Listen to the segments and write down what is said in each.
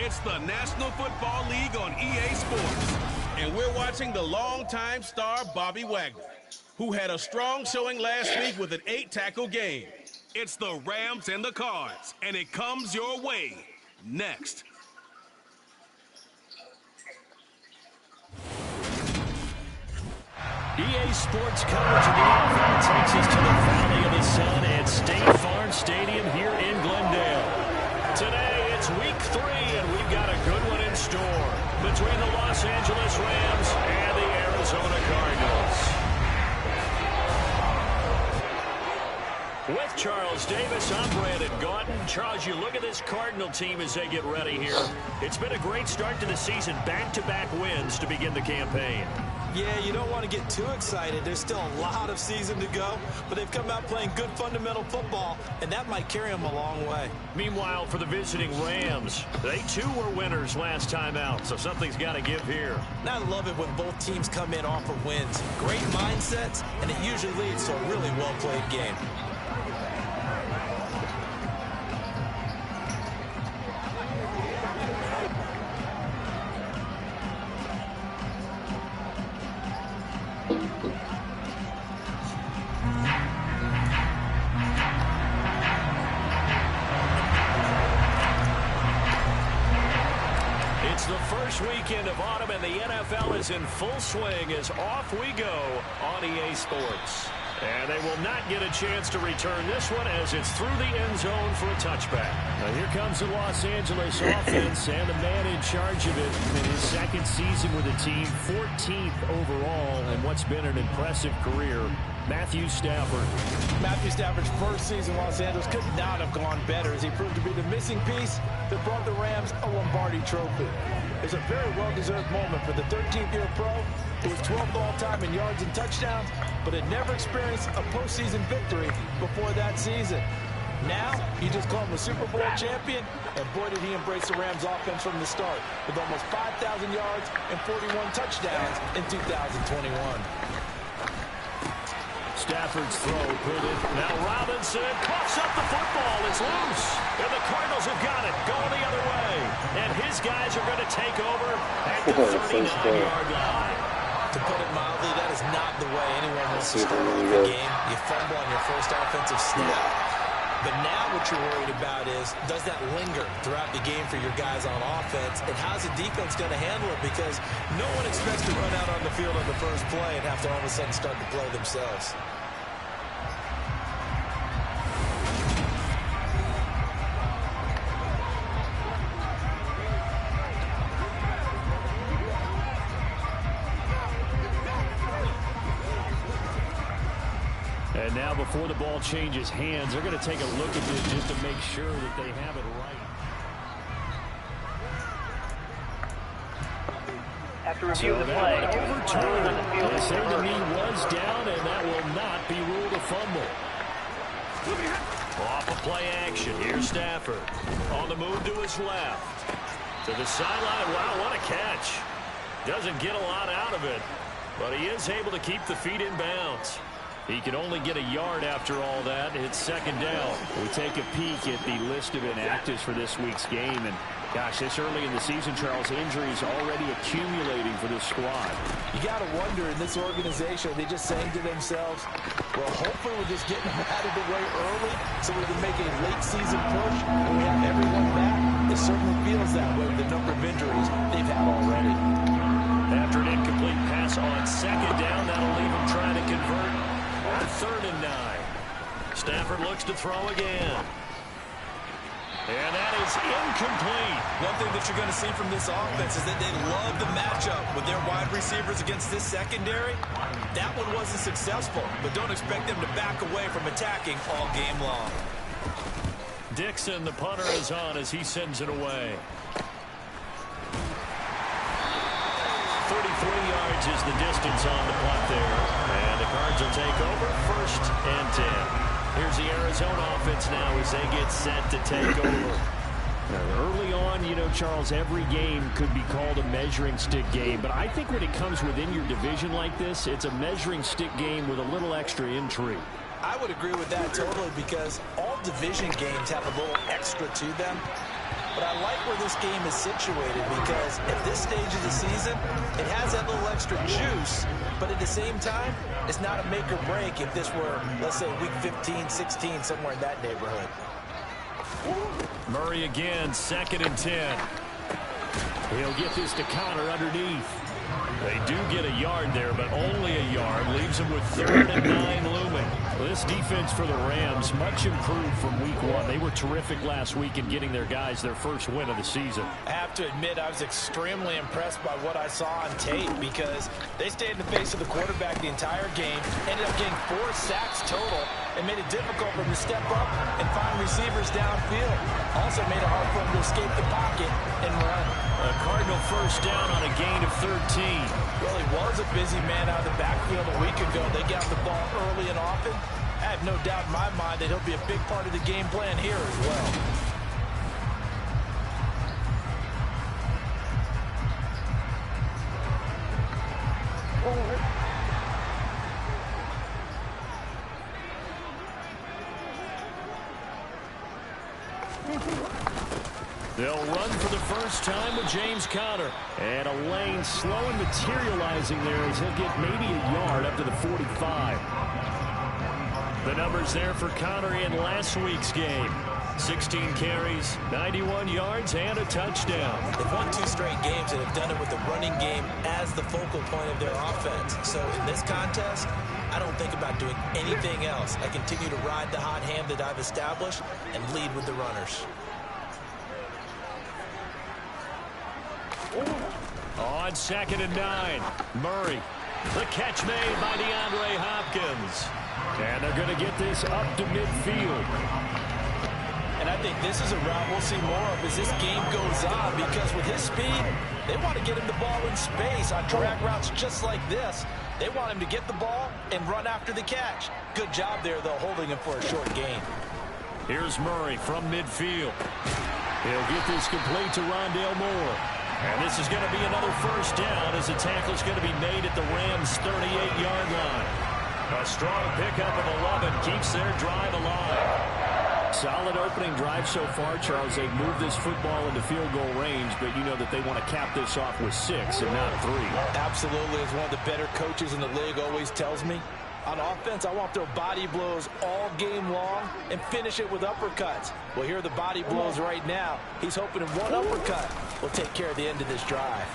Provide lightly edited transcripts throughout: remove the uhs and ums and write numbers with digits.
It's the National Football League on EA Sports. And we're watching the longtime star Bobby Wagner, who had a strong showing last week with an 8-tackle game. It's the Rams and the Cards, and it comes your way next. EA Sports coverage of the NFL takes us to the Valley of the Sun at State Farm Stadium here in Glendale. Today, it's week 3, and we've got a good one in store between the Los Angeles Rams and the Arizona Cardinals. With Charles Davis, I'm Brandon Gaudin. Charles, you look at this Cardinal team as they get ready here. It's been a great start to the season, back-to-back wins to begin the campaign. Yeah, you don't want to get too excited. There's still a lot of season to go, but they've come out playing good fundamental football, and that might carry them a long way. Meanwhile, for the visiting Rams, they too were winners last time out, so something's got to give here. Now, I love it when both teams come in off of wins. Great mindsets, and it usually leads to a really well-played game. It's the first weekend of autumn, and the NFL is in full swing as off we go on EA Sports. And they will not get a chance to return this one as it's through the end zone for a touchback. Now here comes the Los Angeles offense and the man in charge of it in his second season with the team, 14th overall, and what's been an impressive career, Matthew Stafford. Matthew Stafford's first season in Los Angeles could not have gone better as he proved to be the missing piece that brought the Rams a Lombardi trophy. It's a very well-deserved moment for the 13th-year pro who was 12th all-time in yards and touchdowns, but had never experienced a postseason victory before that season. Now, you just call him a Super Bowl champion, and boy, did he embrace the Rams offense from the start with almost 5,000 yards and 41 touchdowns in 2021. Stafford's throw put it. Now Robinson coughs up the football. It's loose. And the Cardinals have got it going the other way. And his guys are going to take over at the 39-yard line. To put it mildly, that is not the way anyone wants to start off the game. You fumble on your first offensive snap. But now what you're worried about is, does that linger throughout the game for your guys on offense? And how's the defense going to handle it? Because no one expects to run out on the field on the first play and have to all of a sudden start to play themselves. And now before the ball changes hands, they're going to take a look at this just to make sure that they have it right. After review of the play, overturned. They say the knee was down, and that will not be ruled a fumble. Off of play action. Here's Stafford. On the move to his left. To the sideline. Wow, what a catch. Doesn't get a lot out of it, but he is able to keep the feet in bounds. He can only get a yard after all that. It's second down. We take a peek at the list of inactives for this week's game. And, gosh, this early in the season, Charles, injuries already accumulating for this squad. You got to wonder in this organization, are they just saying to themselves, well, hopefully we're just getting them out of the way early so we can make a late-season push and we have everyone back? It certainly feels that way with the number of injuries they've had already. After an incomplete pass on second down, that'll leave them trying to convert. On 3rd and 9. Stafford looks to throw again. And that is incomplete. One thing that you're going to see from this offense is that they love the matchup with their wide receivers against this secondary. That one wasn't successful, but don't expect them to back away from attacking all game long. Dixon, the punter, is on as he sends it away. 33 yards is the distance on the punt there. And the Cards will take over 1st and 10. Here's the Arizona offense now as they get set to take over. Early on, you know, Charles, every game could be called a measuring stick game. But I think when it comes within your division like this, it's a measuring stick game with a little extra intrigue. I would agree with that totally because all division games have a little extra to them. but I like where this game is situated because at this stage of the season, it has that little extra juice, but at the same time, it's not a make or break if this were, let's say, week 15, 16, somewhere in that neighborhood. Murray again, 2nd and 10. He'll get this to Connor underneath. They do get a yard there, but only a yard. Leaves them with 3rd and 9 looming. Well, this defense for the Rams, much improved from week 1. They were terrific last week in getting their guys their first win of the season. I have to admit, I was extremely impressed by what I saw on tape because they stayed in the face of the quarterback the entire game, ended up getting 4 sacks total, and made it difficult for them to step up and find receivers downfield. Also made it hard for them to escape the pocket and run. A Cardinal first down on a gain of 13. Well, he was a busy man out of the backfield a week ago. They got the ball early and often. I have no doubt in my mind that he'll be a big part of the game plan here as well. They'll run for the first time with James Conner. And a lane slow and materializing there as he'll get maybe a yard up to the 45. The numbers there for Conner in last week's game. 16 carries, 91 yards, and a touchdown. They've won 2 straight games and have done it with the running game as the focal point of their offense. So in this contest, I don't think about doing anything else. I continue to ride the hot hand that I've established and lead with the runners. On 2nd and 9, Murray. The catch made by DeAndre Hopkins. And they're going to get this up to midfield. And I think this is a route we'll see more of as this game goes on because with his speed, they want to get him the ball in space on drag routes just like this. They want him to get the ball and run after the catch. Good job there, though, holding him for a short gain. Here's Murray from midfield. He'll get this complete to Rondale Moore. And this is going to be another first down as the tackle's going to be made at the Rams' 38-yard line. A strong pickup of 11 keeps their drive alive. Solid opening drive so far, Charles. They've moved this football into field goal range, but you know that they want to cap this off with 6 and not 3. Absolutely, as one of the better coaches in the league always tells me. On offense, I want to throw body blows all game long and finish it with uppercuts. Well, here are the body blows right now. He's hoping in one uppercut will take care of the end of this drive.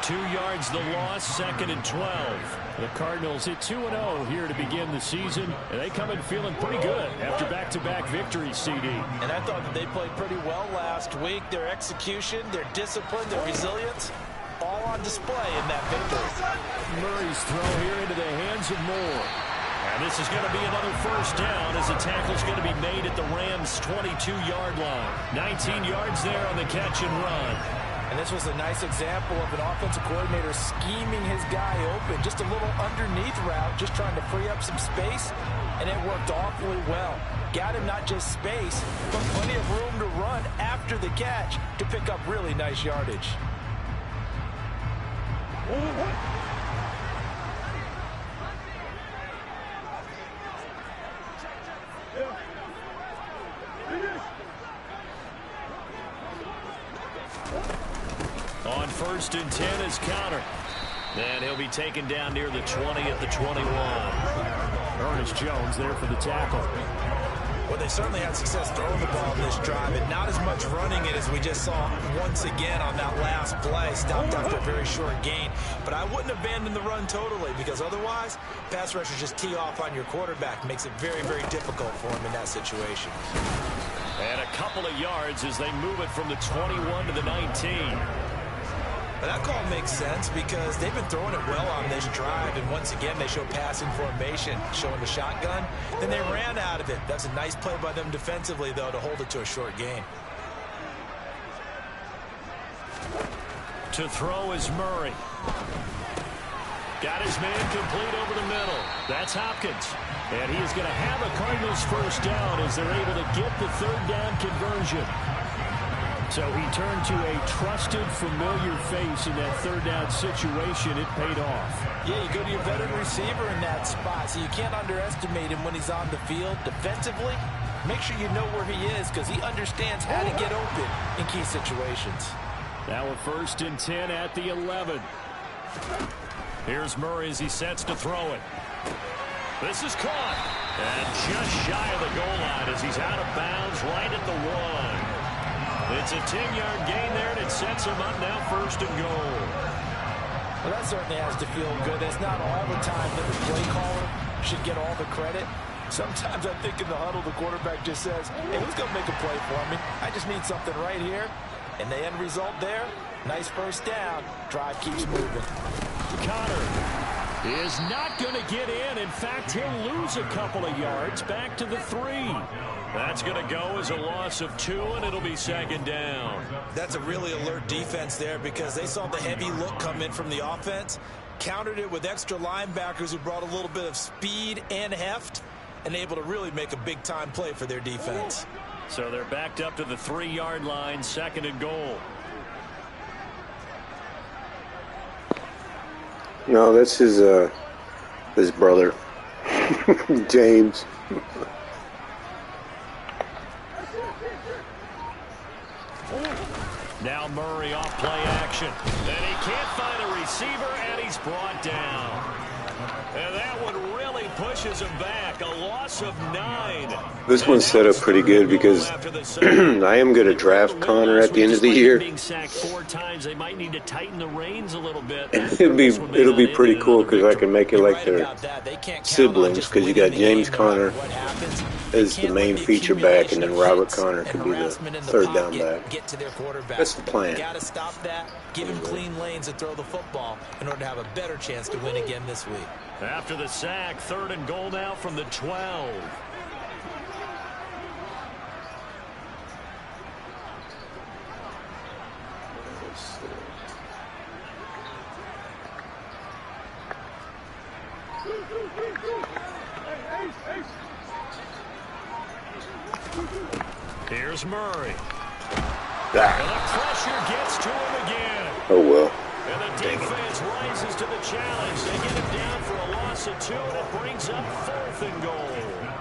2 yards the loss, 2nd and 12. The Cardinals hit 2-0 here to begin the season, and they come in feeling pretty good after back-to-back victories, CD. And I thought that they played pretty well last week. Their execution, their discipline, their resilience, all on display in that victory. Murray's throw here into the hands of Moore. And this is going to be another first down as the tackle's going to be made at the Rams' 22-yard line. 19 yards there on the catch and run. And this was a nice example of an offensive coordinator scheming his guy open. Just a little underneath route, just trying to free up some space, and it worked awfully well. Got him not just space, but plenty of room to run after the catch to pick up really nice yardage. On 1st and 10 is Conner. And he'll be taken down near the 20 at the 21. Ernest Jones there for the tackle. Well, they certainly had success throwing the ball in this drive, and not as much running it as we just saw once again on that last play. Stopped after a very short gain. But I wouldn't abandon the run totally, because otherwise, pass rushers just tee off on your quarterback. Makes it very, very difficult for him in that situation. And a couple of yards as they move it from the 21 to the 19. But that call makes sense because they've been throwing it well on this drive, and once again they show passing formation, showing the shotgun. Then they ran out of it. That's a nice play by them defensively, though, to hold it to a short gain. To throw is Murray. Got his man complete over the middle. That's Hopkins. And he is going to have a Cardinals first down as they're able to get the 3rd down conversion. So he turned to a trusted, familiar face in that 3rd down situation. It paid off. Yeah, you go to your veteran receiver in that spot, so you can't underestimate him when he's on the field. Defensively, make sure you know where he is because he understands how to get open in key situations. Now a 1st and 10 at the 11. Here's Murray as he sets to throw it. This is caught. And just shy of the goal line as he's out of bounds right at the 1. It's a 10-yard gain there, and it sets him up now 1st and goal. Well, that certainly has to feel good. It's not all the time that the play caller should get all the credit. Sometimes I think in the huddle, the quarterback just says, hey, who's going to make a play for me? I just need something right here. And the end result there, nice 1st down. Drive keeps moving. Connor is not going to get in. In fact, he'll lose a couple of yards back to the 3. That's going to go as a loss of 2, and it'll be 2nd down. That's a really alert defense there because they saw the heavy look come in from the offense, countered it with extra linebackers who brought a little bit of speed and heft, and able to really make a big-time play for their defense. So they're backed up to the 3-yard line, 2nd and goal. No, that's his brother, James. Now Murray off play action. And he can't find a receiver, and he's brought down. And that one really pushes him back. A loss of 9. This one's set up pretty good because I am going to draft Connor at the end of the year. Being sacked 4 times, they might need to tighten the reins a little bit. It'll be pretty cool because I can make it like their siblings because you got James Connor as the main feature back and then Robert Connor could be the 3rd down back. That's the plan. Got to stop that. Give him clean lanes and throw the football in order to have a better chance to win again this week. After the sack, 3rd and goal now from the 12. Here's Murray. And the pressure gets to him again. Oh, well. And the defense rises to the challenge. They get him down for a loss of 2, and it brings up 4th and goal.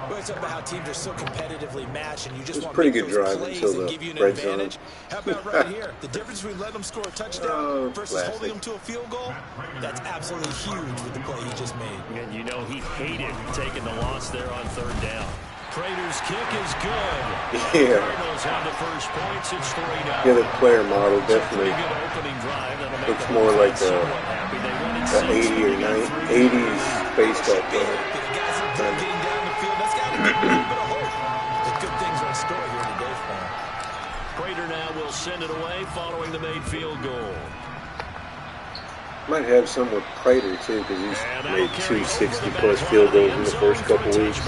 Well, it's about how teams are so competitively matched, and you just want pretty to good make those drive plays until and the give you an red zone. advantage. How about right here? The difference between letting them score a touchdown versus classic. holding them to a field goal, that's absolutely huge with the play he just made. And you know he hated taking the loss there on 3rd down. Prater's kick is good. Yeah. Cardinals have the first points. It's 3-0. Yeah, the player model definitely Good opening drive. looks more like the 80 or 80s baseball player. The guys that are getting down the field, that's got to give them a little bit of hope. The good things are in store here today for him. Prater now will send it away following the made field goal. Might have some with Prater, too, because he's made 260-plus field goals in the first couple weeks.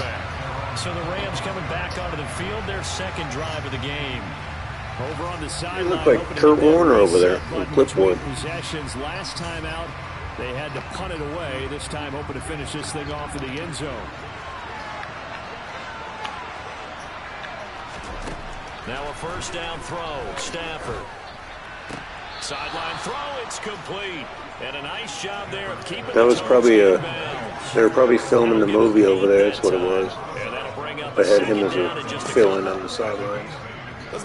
So the Rams coming back onto the field, their 2nd drive of the game. Over on the sideline. He looked like Kurt Warner over there on clipboard. Possessions last time out, they had to punt it away. This time hoping to finish this thing off in the end zone. Now a 1st down throw. Stafford. Sideline throw. It's complete. And a nice job there of keeping That was probably they were probably filming the movie over there. That's what it was. They had him as a fill-in on the sidelines.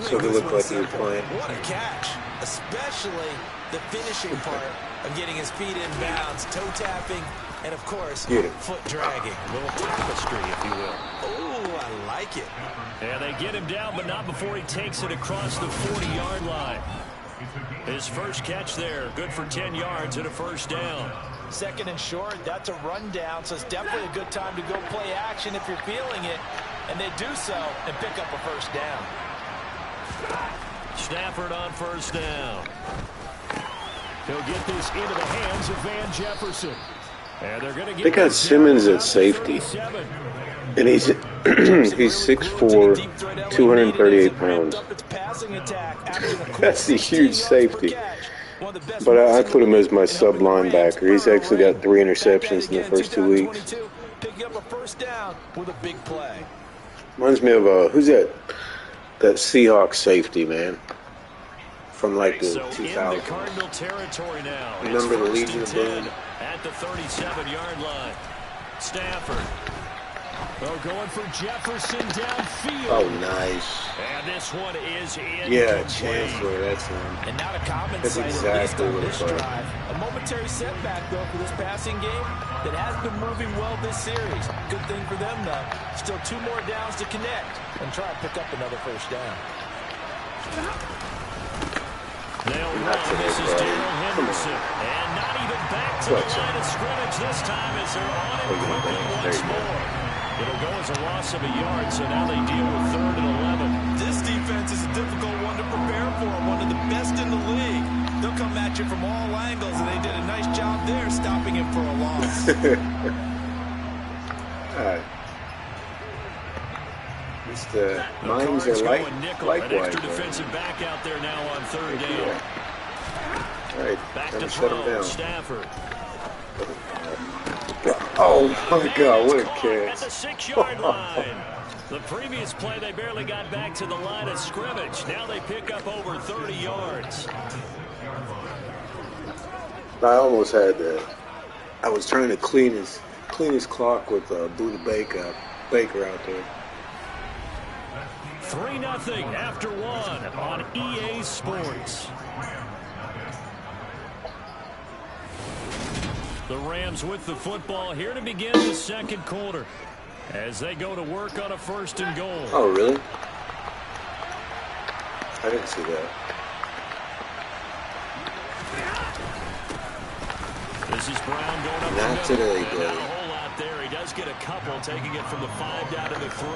So he looked like he was playing. What a catch, especially the finishing part of getting his feet in bounds, toe tapping, and of course, foot dragging. A little tapestry, if you will. Oh, I like it. And they get him down, but not before he takes it across the 40-yard line. His first catch there, good for 10 yards and a 1st down. 2nd and short, that's a rundown, so it's definitely a good time to go play action if you're feeling it. And they do so and pick up a 1st down. Stafford on 1st down. He'll get this into the hands of Van Jefferson. And they're going to get They got Simmons at safety. And he's 6'4", 238 pounds. That's a huge safety. But I put him as my sub linebacker. He's actually got 3 interceptions in the first 2 weeks. Picking up a 1st down with a big play. Reminds me of who's that? That Seahawks safety, man, from like the 2000s. Cardinal territory now. Remember the Legion of Boom? At the 37-yard line. Stafford. Oh, going for Jefferson downfield. Oh, nice. And this one is in. Yeah, Chancellor, that's him. And not a common That's sight, exactly at least on what this it was. drive. A momentary setback, though, for this passing game that has been moving well this series. Good thing for them, though. Still 2 more downs to connect and try and pick up another first down. They'll run. This is Darrell Henderson. And not even back to the line of scrimmage this time as they're on it quickly once more. It'll go as a loss of a yard, so now they deal with 3rd and 11. This defense is a difficult one to prepare for, one of the best in the league. They'll come at you from all angles, and they did a nice job there stopping him for a loss. All right. The minds are likewise. An extra defensive back out there now on 3rd down. All right, Back never to shut him throw, down. Stafford. Oh my God, what a catch. At the 6-yard line. The previous play, they barely got back to the line of scrimmage. Now they pick up over 30 yards. I almost had that. I was trying to clean his clock with Buda Baker out there. 3-0 after 1 on EA Sports. The Rams with the football here to begin the 2nd quarter as they go to work on a 1st and goal. Oh, really? I didn't see that. This is Brown going up Not the middle. today, And buddy. not a whole lot there. He does get a couple, taking it from the 5 down to the 3.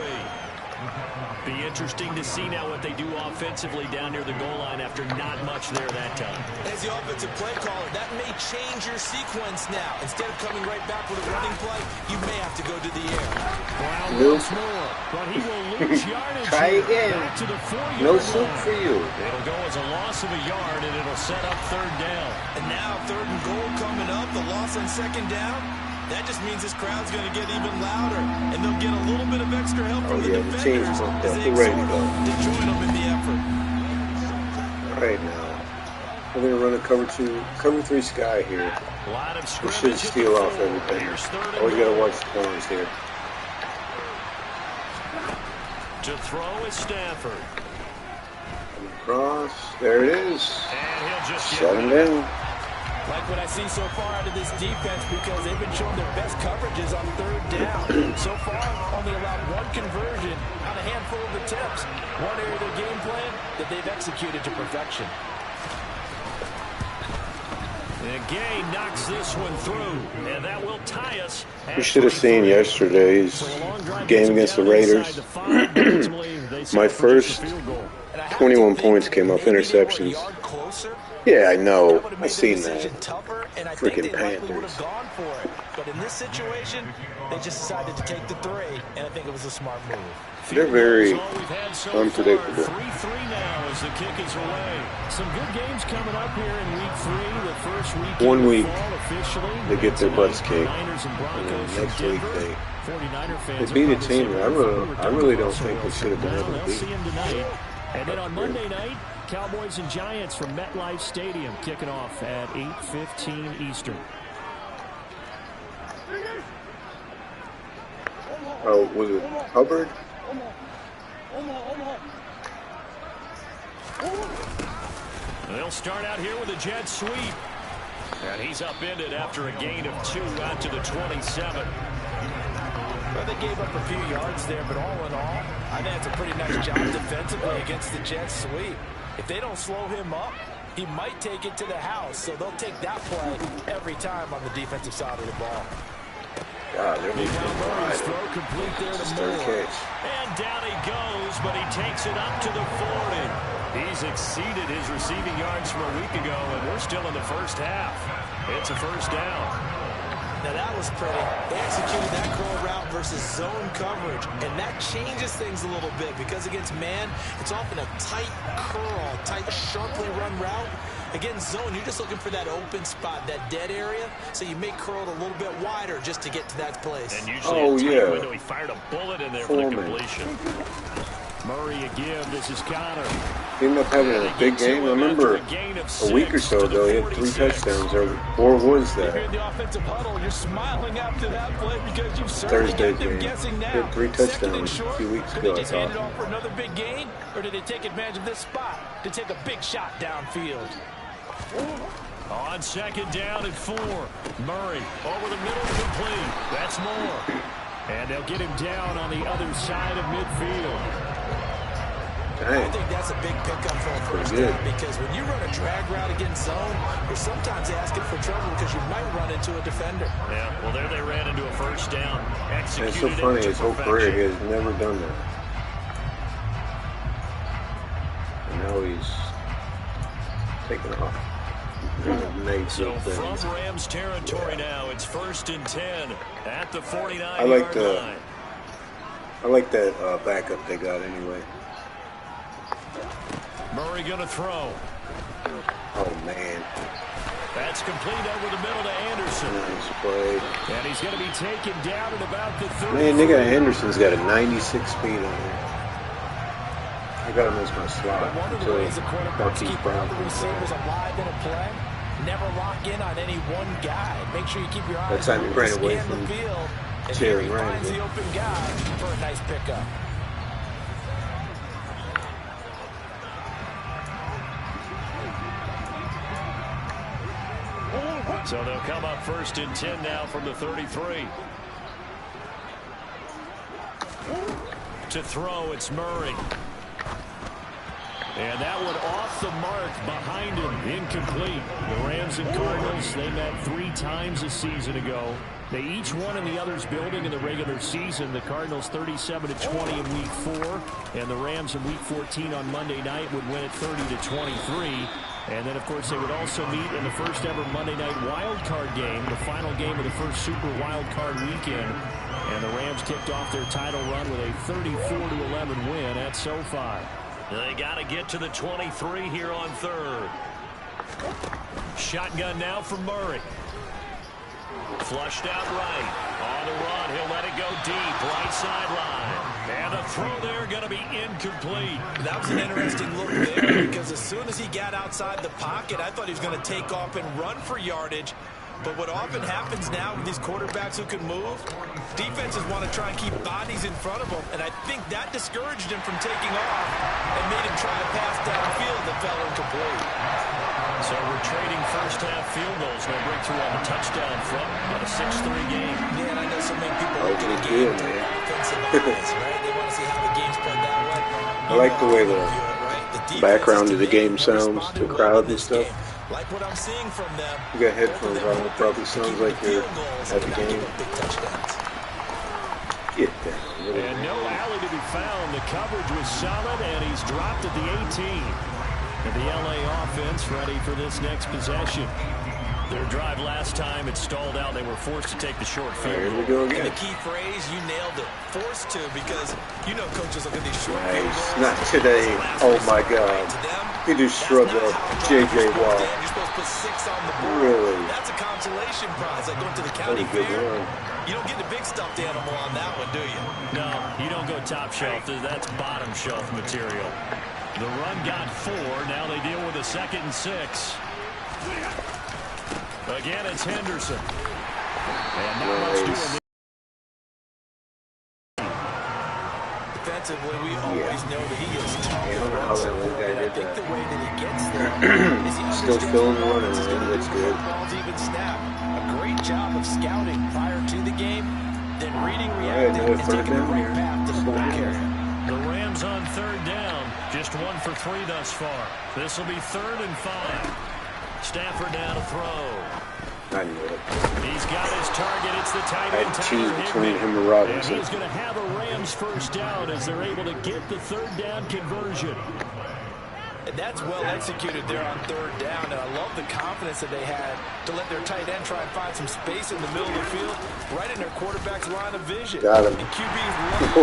Be interesting to see now what they do offensively down near the goal line after not much there that time. As the offensive play caller, that may change your sequence now. Instead of coming right back with a running play, you may have to go to the air. Brown Nope. once more, but he will lose yardage. Try here. again. Back to the 4-yard No line. soup for you. It'll go as a loss of a yard, and it'll set up 3rd down. And now 3rd and goal coming up, the loss on 2nd down. That just means this crowd's going to get even louder, and they'll get a little bit of extra help from the the team's defenders pumped as up. they They're ready to exhort go. to join them in the effort. All right, now we're gonna run a cover 3 sky here. Line of We scrimmage should at the steal off 4. everything. Here's 3rd and Always gotta goal. watch the corners here. To throw is Stafford. Cross, there it is. And he'll just Shut him down. Like what I see so far out of this defense because they've been showing their best coverages on 3rd down. So far, only allowed 1 conversion on a handful of attempts. One area of their game plan that they've executed to perfection. And Gay knocks this one through, and that will tie us. You should have seen yesterday's game against the Raiders. My first 21 points came off interceptions. Yeah, I know. I seen that. Freaking Panthers. But in this situation, they just decided to take the 3, and I think it was a smart move. They're very unpredictable. 3-3 now as the kick is away. Some good games coming up here in week 3. The first week 1 week officially. they get their butts kicked, Niners and and Broncos then next from week Denver. 49er fans they beat a will team probably that I really don't think they should have been able to They'll see beat. him tonight. And then on Monday night, Cowboys and Giants from MetLife Stadium kicking off at 8:15 Eastern. Oh, was it Hubbard? They'll start out here with a jet sweep. And he's upended after a gain of 2 out to the 27. Well, they gave up a few yards there, but all in all, I think that's a pretty nice job defensively against the jet sweep. If they don't slow him up, he might take it to the house, so they'll take that play every time on the defensive side of the ball. God, they're moving Murray's wide. throw complete there to Third Moore. catch. And down he goes, but he takes it up to the 40. He's exceeded his receiving yards from a week ago, and we're still in the first half. It's a first down. Now that was pretty. They executed that curl route versus zone coverage, and that changes things a little bit because against man, it's often a tight curl, tight, sharply run route. Against zone, you're just looking for that open spot, that dead area, so you may curl it a little bit wider just to get to that place. And usually a tight yeah. window. He fired a bullet in there for the completion. Murray a give. This is Connor. He ended up having a big game. I remember a week or so ago he had 3 touchdowns, or was that? You're in the offensive huddle. You're smiling after that play because you've certainly Thursday got them game. guessing now. He had 3 touchdowns a few weeks Could ago, they I just hand it thought. off for another big gain, or did they take advantage of this spot to take a big shot downfield? On second down and 4. Murray over the middle complete. That's more. And they'll get him down on the other side of midfield. I think that's a big pickup for a first down because when you run a drag route against zone, you're sometimes asking for trouble because you might run into a defender. Yeah, well, there they ran into a first down. And it's so funny, his whole career he has never done that. And now he's taking off. So from Rams territory now, it's 1st and 10 at the 49-yard line. I like that backup they got anyway. Murray going to throw. Oh, man. That's complete over the middle to Anderson. Nice play. And he's going to be taken down at about the 30. Man, they got Anderson's got a 96 speed on here. I got him as my slot until Marquise Brown comes receivers down. alive in a play. Never lock in on any one guy. Make sure you keep your eyes That time he ran away scan from the field. And Jerry he finds Ramsey. the open guy for a nice pickup. So they'll come up 1st and 10 now from the 33. To throw, it's Murray. And that one off the mark behind him, incomplete. The Rams and Cardinals, they met 3 times a season ago. They each won in the other's building in the regular season. The Cardinals 37-20 in Week 4, and the Rams in Week 14 on Monday night would win it 30-23. And then, of course, they would also meet in the first ever Monday night wild card game, the final game of the first Super Wild Card weekend. And the Rams kicked off their title run with a 34-11 win at SoFi. They got to get to the 23 here on 3rd. Shotgun now for Murray. Flushed out right. On the run, he'll let it go deep. Right sideline. And the throw there going to be incomplete. That was an interesting look there because as soon as he got outside the pocket, I thought he was going to take off and run for yardage. But what often happens now with these quarterbacks who can move, defenses want to try and keep bodies in front of them, and I think that discouraged him from taking off and made him try to pass downfield that fell incomplete. So we're trading first-half field goals. No breakthrough on the touchdown front on a 6-3 game. Yeah, and I know so many people look at the game through offensive eyes, right? They want to see how the game's played that way. I like the way the background of the game sounds to the crowd and stuff. Like what I'm seeing from them. You got headphones on, it probably sounds like you're at the game. Get down. And no alley to be found. The coverage was solid, and he's dropped at the 18. And the LA offense ready for this next possession. Their drive last time, it stalled out. They were forced to take the short field. Here we go again. And the key phrase, you nailed it. Forced to, because you know coaches look at these short field Nice. goals. Not today. Oh my God. He just shrugged up J.J. Watt. You're supposed to put 6 on the board. Really? That's a consolation prize. Like going to the county That's a good fair. run. You don't get the big stuffed animal on that one, do you? No, you don't go top shelf. That's bottom shelf material. The run got 4. Now they deal with a 2nd and 6. Again, it's Henderson. And not much doing. Defensively, we always know that he is tough. I don't know how that one guy I did think that. the way that he gets there is he Still feeling the run, man. That's good. Balls even snap. A great job of scouting prior to the game, then reading, reacting, another and third taking the down right here. path to the ball carrier. The Rams on 3rd down. Just 1 for 3 thus far. This will be 3rd and 5. Stafford now to throw. I knew it. He's got his target. It's the tight I end. had two Tyler between Higbee. him and And Robinson. he's going to have a Rams first down as they're able to get the 3rd down conversion. And that's well executed there on 3rd down. And I love the confidence that they had to let their tight end try and find some space in the middle of the field, right in their quarterback's line of vision. Got him. And QB's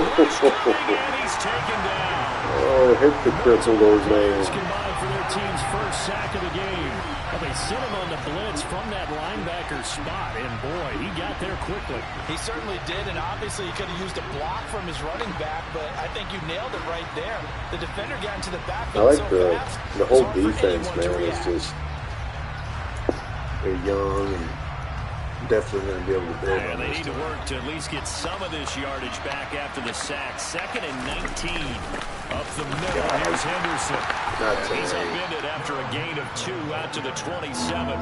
And he's taken down. Oh, hit the cripple those names. Combined for their team's first sack of the game. A Well, they sent him on the blitz from that linebacker spot, and boy, he got there quickly. He certainly did, and obviously he could have used a block from his running back, but I think you nailed it right there. The defender got into the backfield so fast. The whole defense, man, is just, they're young and definitely going to be able to build on they this need to work to at least get some of this yardage back after the sack. 2nd and 19. Up the middle, here's Henderson. He's upended after a gain of 2 out to the 27.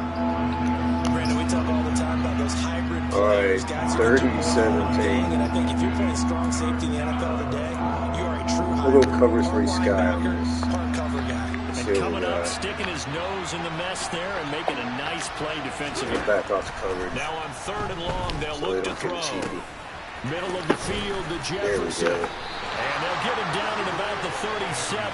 Brandon, we talk all the time about those hybrid players. All right, 30-17. And I think if you're playing strong safety in the NFL today, you are a true hybrid. We'll go cover 3 Sky on this. Cover guy. And coming up, sticking his nose in the mess there and making a nice play defensively. Back off the coverage. Now on 3rd and long, they'll so look to throw. Middle of the field to Jefferson. And they'll get him down at about the 37,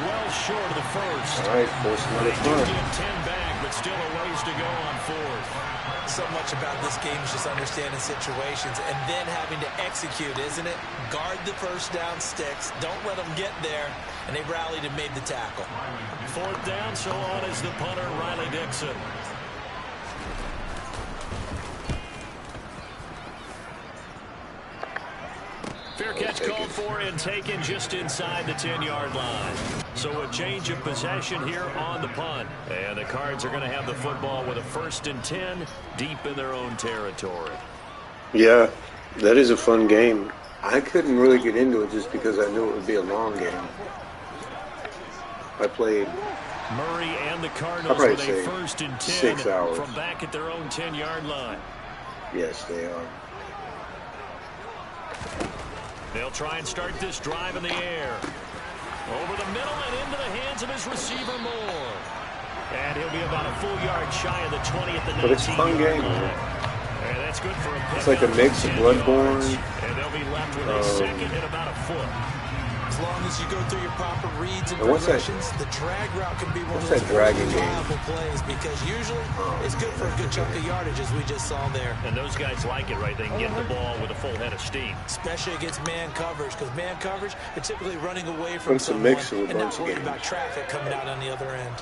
well short of the first. All right, force another punt. They do get 10 back, but still a ways to go on 4th. So much about this game is just understanding situations and then having to execute, isn't it? Guard the first down sticks. Don't let them get there. And they rallied and made the tackle. 4th down, so on is the punter, Riley Dixon. Fair catch called for and taken just inside the 10-yard line. So a change of possession here on the punt. And the Cards are going to have the football with a 1st and 10 deep in their own territory. Yeah, that is a fun game. I couldn't really get into it just because I knew it would be a long game. I played Murray and the Cardinals with a 1st and 10 6 hours. from back at their own 10-yard line. Yes, they are. They'll try and start this drive in the air. Over the middle and into the hands of his receiver, Moore. And he'll be about a full yard shy of the 20 at the 19. But it's a fun game, man. And that's good for a pick. It's like a mix of Bloodborne. And they'll be left with a 2nd and about a foot. As long as you go through your proper reads and progressions, the drag route can be one of those reliable plays because usually it's good for a good chunk of yardage, as we just saw there. And those guys like it, right? They can get the ball with a full head of steam. Especially against man coverage, because man coverage, they're typically running away from someone and not worried about traffic coming out on the other end.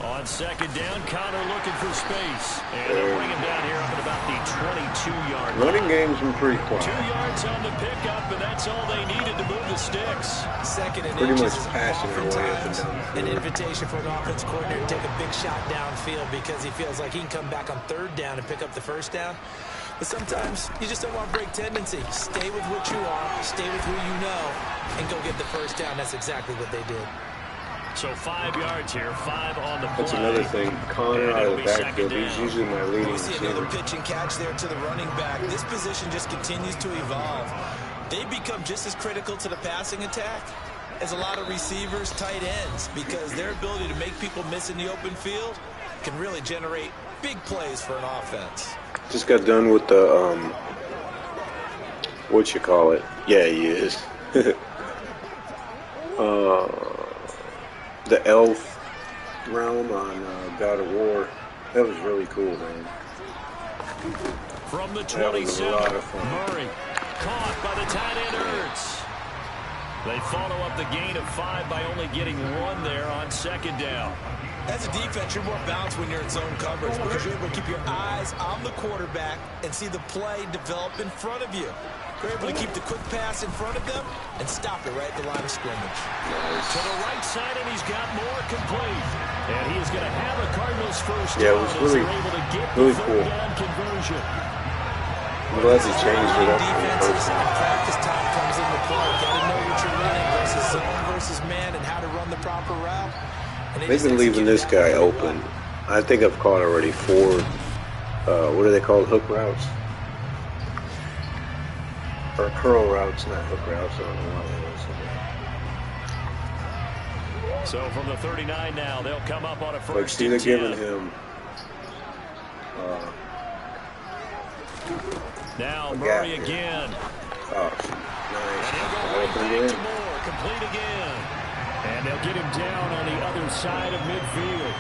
On 2nd down, Connor looking for space. And they'll bring him down here up at about the 22-yard line. Running game's been pretty quiet. 2 yards on the pickup, and that's all they needed to move the sticks. 2nd and pretty inches much passing it away up and down the field. An invitation for an offense coordinator to take a big shot downfield because he feels like he can come back on 3rd down and pick up the 1st down. But sometimes you just don't want to break tendency. Stay with what you are, stay with who you know, and go get the 1st down. That's exactly what they did. So 5 yards here, 5 on the play. That's another thing. Connor out of the backfield, he's usually my leading We see another receiver. pitch and catch there to the running back. This position just continues to evolve. They become just as critical to the passing attack as a lot of receivers, tight ends, because their ability to make people miss in the open field can really generate big plays for an offense. Just got done with the, what you call it? Yeah, he is. The elf realm on God of War. That was really cool, man. From the 27, that was a lot of fun. Murray caught by the tight end Ertz. They follow up the gain of 5 by only getting 1 there on 2nd down. As a defense, you're more balanced when you're in zone coverage because you're able to keep your eyes on the quarterback and see the play develop in front of you. You're able to keep the quick pass in front of them and stop it right at the line of scrimmage. To the right side, and he's got more complete. And he is going to have a Cardinals 1st down. Yeah, it was really, really cool. Conversion. I'm glad they changed it up. Defenses and practice time comes into play. Got to know what you're running versus zone versus man and how to run the proper route. They've been leaving this guy open. I think I've caught already 4, what are they called, hook routes? Or curl routes, not hook routes. I don't know why they was. So from the 39 now, they'll come up on a 1st Like, see, they're giving him now Murray again. Oh, And he'll go right nice. back to Moore, complete again. And they'll get him down on the other side of midfield.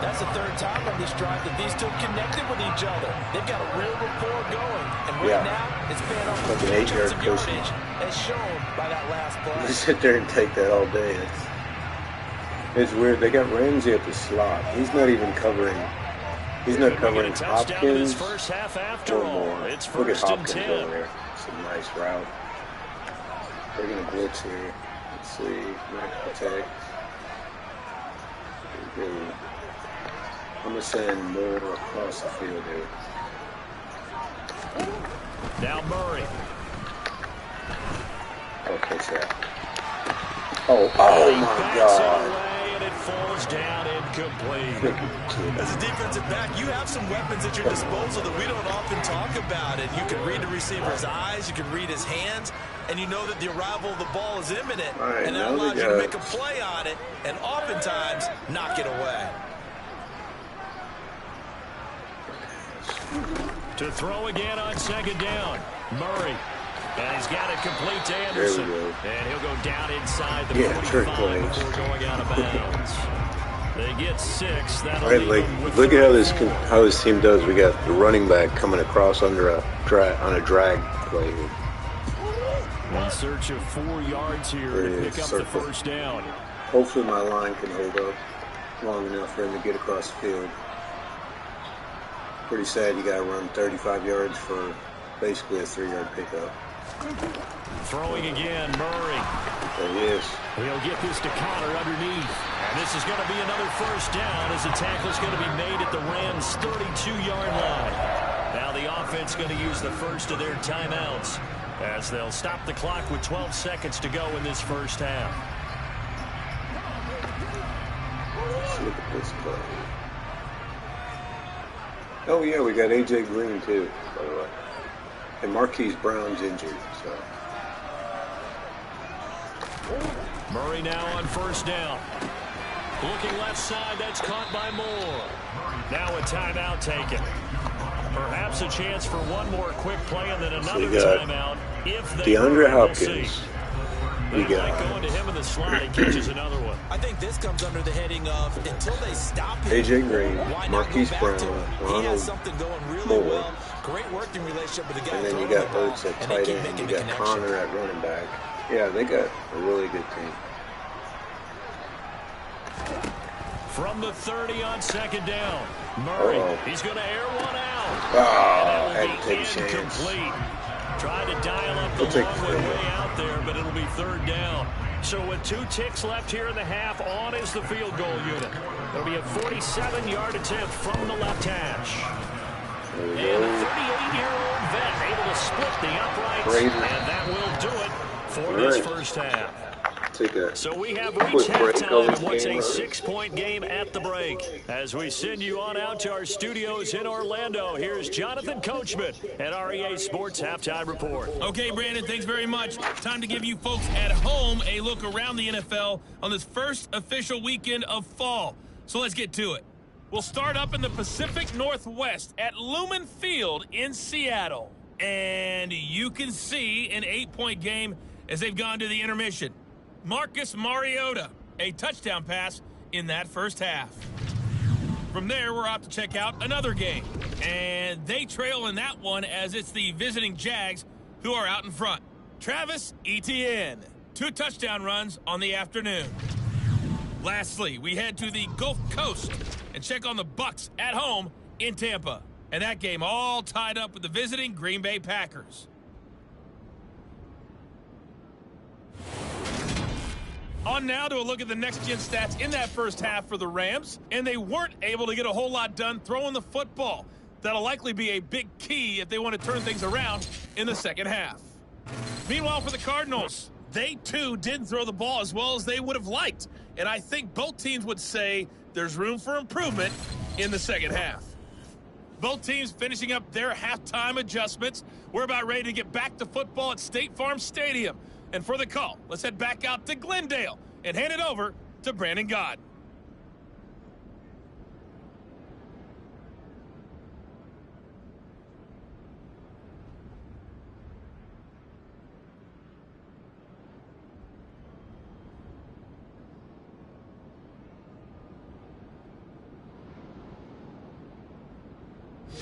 That's the 3rd time on this drive that these two connected with each other. They've got a real rapport going. And right now, it's been off like an 8-yard cushion. as shown by that last play. You sit there and take that all day. It's weird. They got Ramsey at the slot. He's not even covering. He's not covering Hopkins first half after or all. more. It's Look at first and Hopkins 10. over there. It's a nice route. They're going to blitz here. Let's see. Max protect. I'm going to send more across the field here. Now Murray. Okay, Shaq. Oh my God. Away and it falls down incomplete. As a defensive back, you have some weapons at your disposal that we don't often talk about. And you can read the receiver's eyes, you can read his hands, and you know that the arrival of the ball is imminent. Right, and that allows you to make a play on it and oftentimes knock it away. To throw again on second down. Murray. And he's got it complete to Anderson. And he'll go down inside the 45 before going out of bounds. They get 6. That'll look at how this team does. We got the running back coming across under a drag play. In search of 4 yards here to pick up the first down. Hopefully my line can hold up long enough for him to get across the field. Pretty sad you got to run 35 yards for basically a 3-yard pickup. Throwing again, Murray. There he is. He'll get this to Connor underneath. And this is going to be another first down as the tackle is going to be made at the Rams' 32-yard line. Now the offense going to use the first of their timeouts as they'll stop the clock with 12 seconds to go in this first half. Let's look at this play. Oh, yeah, we got A.J. Green, too, by the way. And Marquise Brown's injured, so. Murray now on first down. Looking left side, that's caught by Moore. Now a timeout taken. Perhaps a chance for one more quick play and then another timeout. If they DeAndre Hopkins. We got going to him in the slot. He catches another one. I think this comes under the heading of until they stop him. A.J. Green, Marquise Brown, Ronald Moore. Great working relationship with the guy. And then you got Hurts at tight end. You got Connor at running back. Yeah, they got a really good team. From the 30 on second down. Murray, he's going to air one out. Oh, had to take a chance. Incomplete. Tried to dial up the long way out there, but it'll be third down. So with 2 ticks left here in the half, on is the field goal unit. It'll be a 47-yard attempt from the left hash. And the 38-year-old vet able to split the uprights, and that will do it for this first half. So we have reached halftime of what's a 6-point game at the break. As we send you on out to our studios in Orlando, here's Jonathan Coachman at REA Sports Halftime Report. Okay, Brandon, thanks very much. Time to give you folks at home a look around the NFL on this first official weekend of fall. So let's get to it. We'll start up in the Pacific Northwest at Lumen Field in Seattle. And you can see an 8-point game as they've gone to the intermission. Marcus Mariota, a touchdown pass in that first half. From there, we're off to check out another game. And they trail in that one as it's the visiting Jags who are out in front. Travis Etienne, 2 touchdown runs on the afternoon. Lastly, we head to the Gulf Coast and check on the Bucs at home in Tampa. And that game all tied up with the visiting Green Bay Packers. On now to a look at the next-gen stats in that first half for the Rams, and they weren't able to get a whole lot done throwing the football. That'll likely be a big key if they want to turn things around in the second half. Meanwhile, for the Cardinals, they too didn't throw the ball as well as they would have liked, and I think both teams would say there's room for improvement in the second half. Both teams finishing up their halftime adjustments. We're about ready to get back to football at State Farm Stadium. And for the call, let's head back out to Glendale and hand it over to Brandon Gott.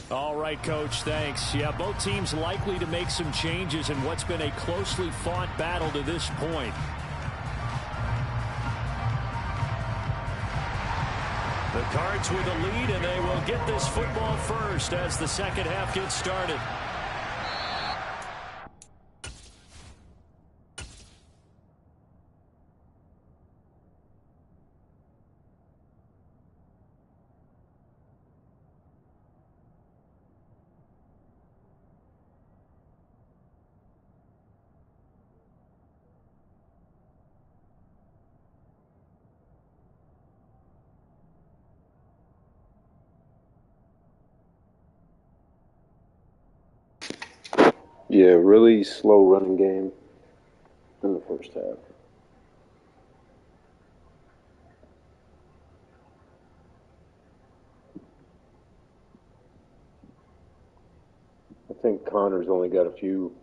All right, Coach, thanks. Yeah, both teams likely to make some changes in what's been a closely fought battle to this point. Cards with a lead, and they will get this football first as the second half gets started. Yeah, really slow running game in the first half. I think Connor's only got a few.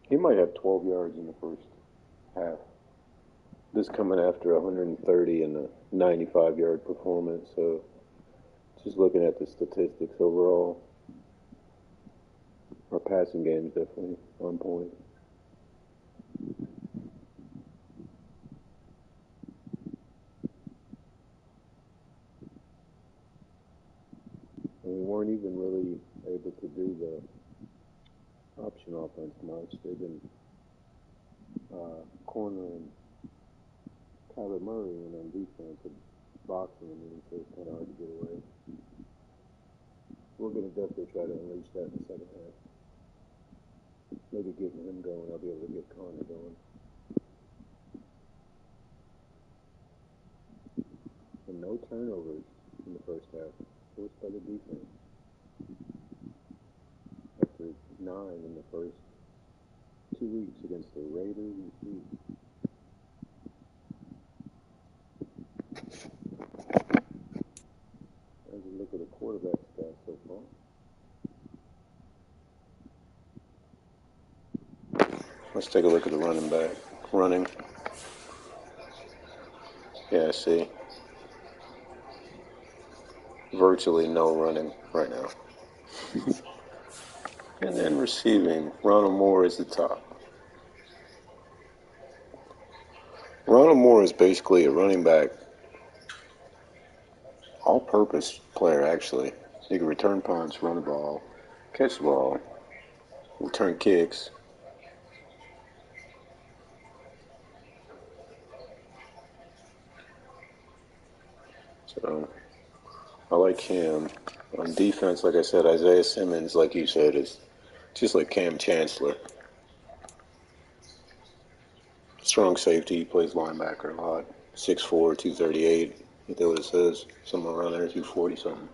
He might have 12 yards in the first half. This coming after 130 and a 95-yard performance. So just looking at the statistics overall, our passing game is definitely on point. And we weren't even really able to do the option offense much. They've been cornering Kyler Murray and on defense and boxing him, so it's kind of hard to get away. We're going to definitely try to unleash that in the second half. Maybe getting him going, I'll be able to get Connor going. And no turnovers in the first half, forced by the defense. After 9 in the first 2 weeks against the Raiders and Chiefs. As we look at the quarterback stats so far. Let's take a look at the running back. Running. Yeah, see. Virtually no running right now. And then receiving. Ronald Moore is the top. Ronald Moore is basically a running back, all-purpose player, actually. He can return punts, run the ball, catch the ball, return kicks. So, I like him. On defense, like I said, Isaiah Simmons, like you said, is just like Cam Chancellor. Strong safety, he plays linebacker a lot. 6'4", 238. I think what it says. Somewhere around there, 240 something.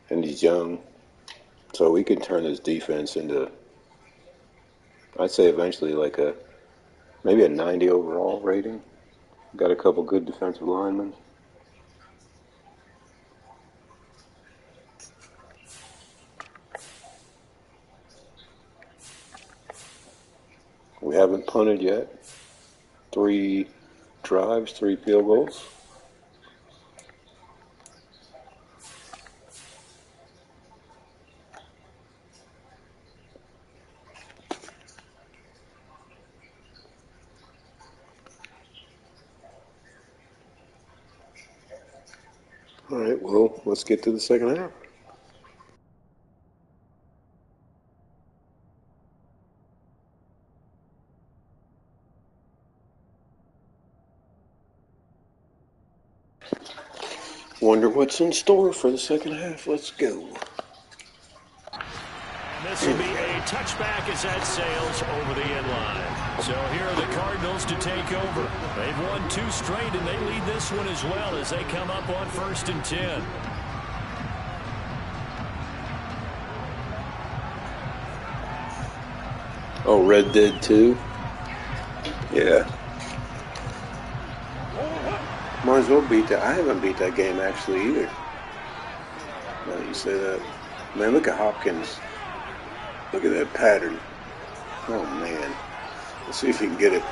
And he's young. So we could turn his defense into, I'd say eventually like maybe a 90 overall rating. Got a couple good defensive linemen. We haven't punted yet. 3 drives, 3 field goals. All right, well, let's get to the second half. Wonder what's in store for the second half. Let's go. This will be a touchback as that sails over the end line. So here are the Cardinals to take over. They've won 2 straight, and they lead this one as well as they come up on 1st and 10. Oh, Red Dead 2? Yeah. Might as well beat that. I haven't beat that game actually either. Now that you say that. Man, look at Hopkins. Look at that pattern. Oh, man. Let's see if we can get it.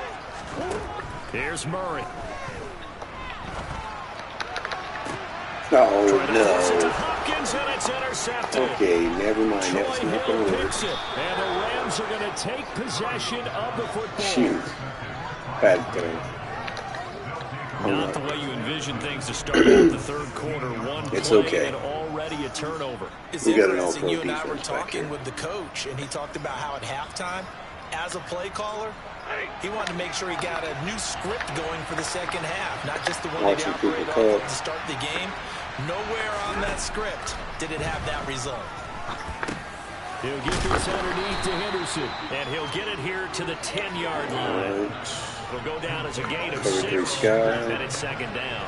Here's Murray. Oh, Trying to force it to no. Hopkins, and it's intercepted. Okay, never mind. That's Troy not Hill going to work. picks it, and the Rams are going to take possession of the football. Shoot. Bad thing. Not the way you envision things to start out the third quarter. One It's play okay. and already a turnover. It's We got an interesting, all-pro you and I were defense back talking here. with the coach, and he talked about how at halftime, as a play caller, he wanted to make sure he got a new script going for the second half, not just the one that he Watching people operated off cut. of to start the game. Nowhere on that script did it have that result. He'll get this underneath to Henderson, and he'll get it here to the 10-yard line. It'll go down as a gain of Cover 3 6, Sky. and it's second down.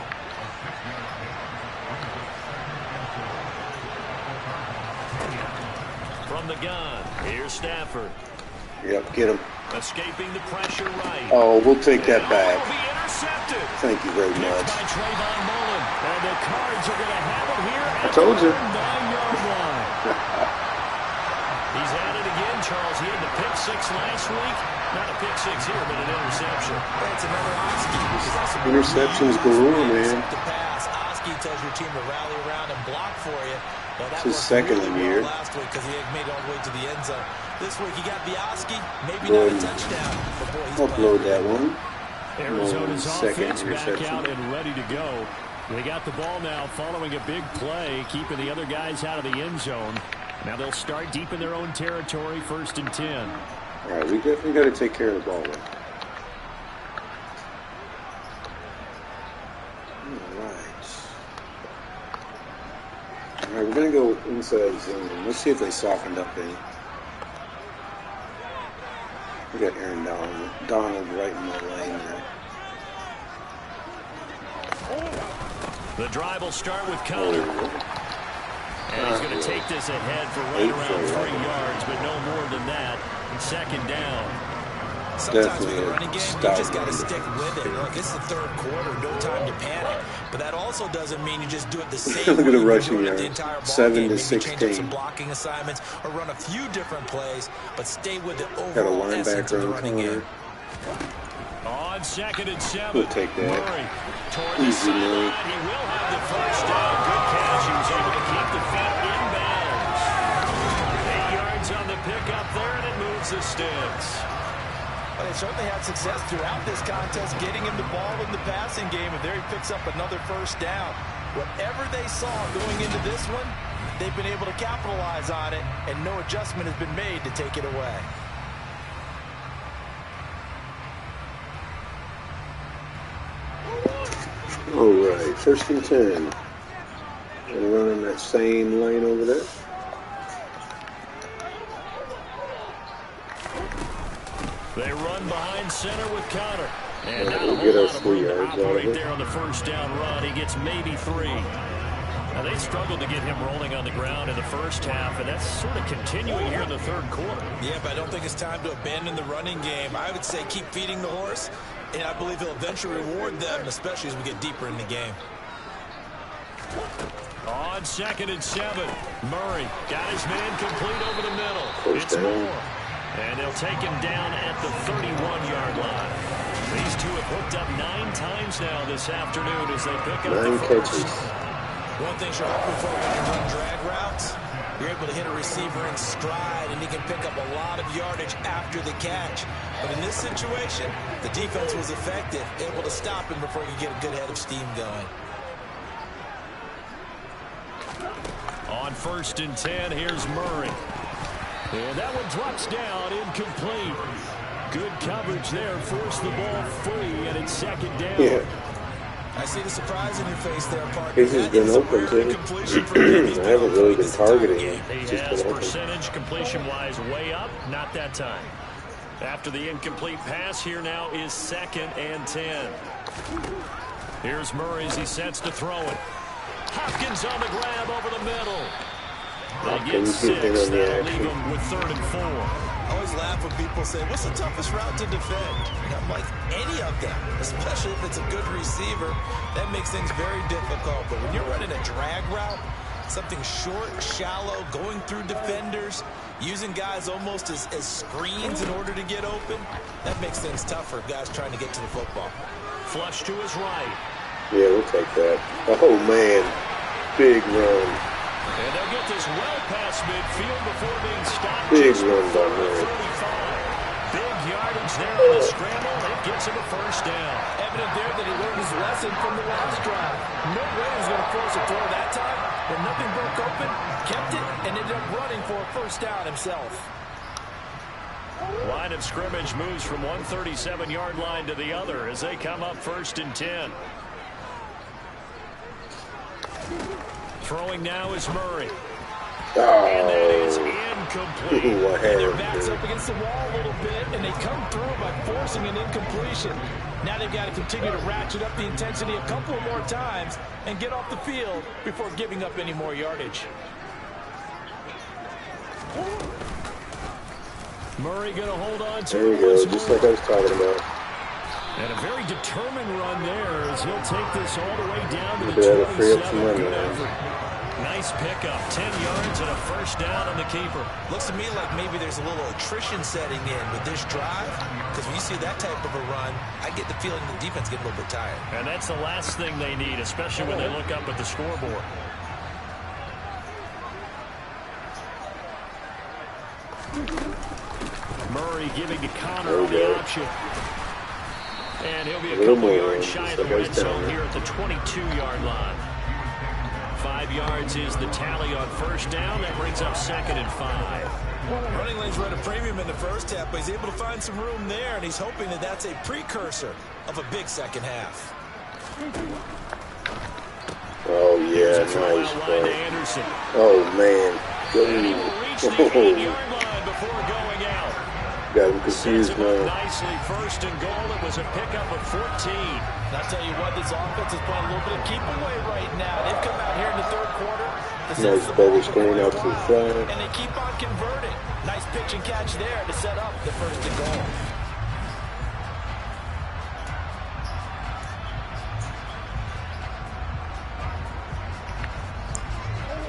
From the gun, here's Stafford. Yep, get him. Escaping the pressure right. Oh, we'll take that And back. will be intercepted. Thank you very Picked much. by Trayvon Mullen. And the Cards are going to have it here I at told the you. 9-yard line. He's at it again, Charles. He had the pick 6 last week. Not a pick 6 here, but an interception. That's another Oski. Interceptions galore, man. The pass. Oski tells your team to rally around and block for you. Well, that It's his worked second really year. well last week because he had made it all the way to the end zone. This week he got the Oski, maybe Go not a ahead. touchdown, but boy, he's Upload playing. that one. Arizona's Second offense back interception. out and ready to go. They got the ball now following a big play, keeping the other guys out of the end zone. Now they'll start deep in their own territory, 1st and 10. All right, we definitely got to take care of the ball, though. All right, we're going to go inside zone. Let's see if they softened up any. We got Aaron Donald right in the lane there. The drive will start with Oh, Conner. And he's going to take this ahead for right around 3 yards, but no more than that. Second down. Sometimes with Definitely the running game, you stop just got to running. stick with it. Look, this is the third quarter, no time to panic. But that also doesn't mean you just do it the same Look at way the you've been rushing doing it the yards. entire ball 7 game. to Maybe change up 16. some blocking assignments or run a few different plays, but stay with the Got a overall essence of linebacker the on running corner. game. On 2nd and 7. We'll take that. Murray toward the Easy, Murray. sideline. He will have the first down. Good catch. He was able to keep the feet in bounds. 8 yards on the pickup there, and it moves the sticks. But they certainly had success throughout this contest, getting him the ball in the passing game, and there he picks up another first down. Whatever they saw going into this one, they've been able to capitalize on it, and no adjustment has been made to take it away. All right, 1st and 10. And running that same lane over there. They run behind center with Conner. And Yeah, not a we'll whole get our lot of 3 room to yards out of operate it. there on the first down run. He gets maybe 3. Now, they struggled to get him rolling on the ground in the first half, and that's sort of continuing here in the third quarter. Yeah, but I don't think it's time to abandon the running game. I would say keep feeding the horse, and I believe he'll eventually reward them, especially as we get deeper in the game. On 2nd and 7, Murray got his man complete over the middle. First It's down. Moore. And they'll take him down at the 31-yard line. These two have hooked up 9 times now this afternoon as they pick up 9 the first. catches. One thing you're hoping for when you run drag routes, you're able to hit a receiver in stride, and he can pick up a lot of yardage after the catch. But in this situation, the defense was effective, able to stop him before he could get a good head of steam going. On 1st and 10, here's Murray. And that one drops down, incomplete. Good coverage there, forced the ball free, and it's 2nd down. Yeah. I see the surprise in your face there, partner. This has That been is a open, rare too. incompletion for him. He's I been haven't on really point been this entire targeting game. him. He It's just has been open. percentage completion-wise way up, not that time. After the incomplete pass, here now is 2nd and 10. Here's Murray as he sets to throw it. Hopkins on the grab over the middle. They get Hopkins getting 6. on the That'll leave action. him with 3rd and 4. I always laugh when people say, what's the toughest route to defend? And I'm like, any of them, especially if it's a good receiver. That makes things very difficult. But when you're running a drag route, something short, shallow, going through defenders, using guys almost as screens in order to get open, that makes things tougher, guys trying to get to the football. Flush to his right. Yeah, we'll take that. Oh, man. Big run. And they'll get this well past midfield before being stopped. Big run by Murray. Big yardage there on the scramble. It gets him a first down. Evident there that he learned his lesson from the last drive. No way he was going to force a throw that time. When nothing broke open, kept it, and ended up running for a first down himself. Line of scrimmage moves from 137-yard line to the other as they come up 1st and 10. Throwing now is Murray. And that is incomplete. Their backs up against the wall a little bit, and they come through by forcing an incompletion. Now they've got to continue to ratchet up the intensity a couple of more times and get off the field before giving up any more yardage. Murray going to hold on to there it. There we go, just like I was talking about. And a very determined run there as he'll take this all the way down to the 27. Good effort. Nice pickup, 10 yards and a first down on the keeper. Looks to me like maybe there's a little attrition setting in with this drive, because when you see that type of a run, I get the feeling the defense get a little bit tired. And that's the last thing they need, especially when they look up at the scoreboard. Murray giving to Connor on the option. And he'll be a couple yards shy of the red zone here at the 22-yard line. 5 yards is the tally on first down. That brings up 2nd and 5. Running lanes were at a premium in the first half, but he's able to find some room there, and he's hoping that that's a precursor of a big second half. Oh, yeah, nice, bro. Oh, man. And he will reach the 8-yard line before going out. Got him confused now. Nicely, 1st and goal. It was a pickup of 14. And I'll tell you what, this offense is playing a little bit of keep away right now. They've come out here in the 3rd quarter. Nice bubble screen out to the side. And they keep on converting. Nice pitch and catch there to set up the 1st and goal.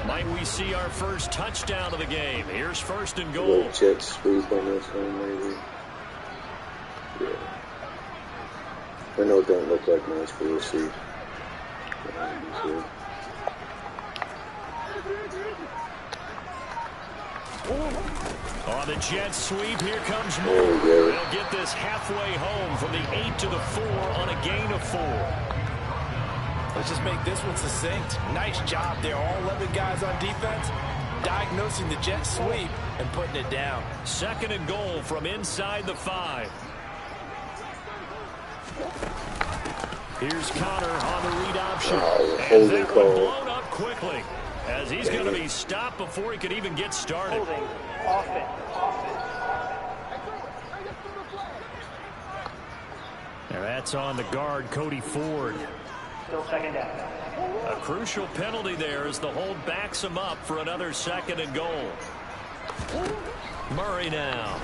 Might we see our first touchdown of the game? Here's 1st and goal. Little jet sweep on this one, maybe. Yeah. I know it don't look like much, but we'll see. On the jet sweep, here comes Moore. They'll get this halfway home from the 8 to the 4 on a gain of 4. Let's just make this one succinct. Nice job there. All 11 guys on defense diagnosing the jet sweep and putting it down. 2nd and goal from inside the 5. Here's Connor on the read option. And that one blown up quickly as he's going to be stopped before he could even get started. Holding. Offense. And that's on the guard, Cody Ford. Still 2nd down. A crucial penalty there as the hold backs him up for another 2nd and goal. Murray now.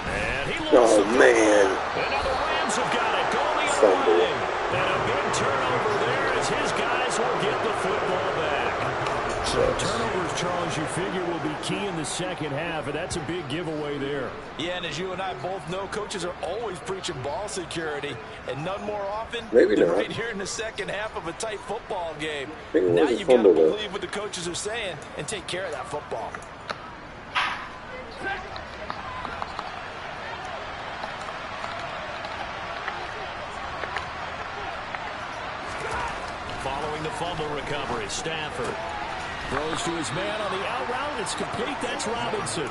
And he loses Oh, man. And now the Rams have got it going the other way. And a big turnover there as his guys will get the football back. So turnovers, Charles, you figure will be key in the 2nd half, and that's a big giveaway there. Yeah, and as you and I both know, coaches are always preaching ball security, and none more often Maybe than not. right here in the 2nd half of a tight football game. Now Now you you've got to though. believe what the coaches are saying and take care of that football. Following the fumble recovery, Stafford throws to his man on the out route. It's complete. That's Robinson.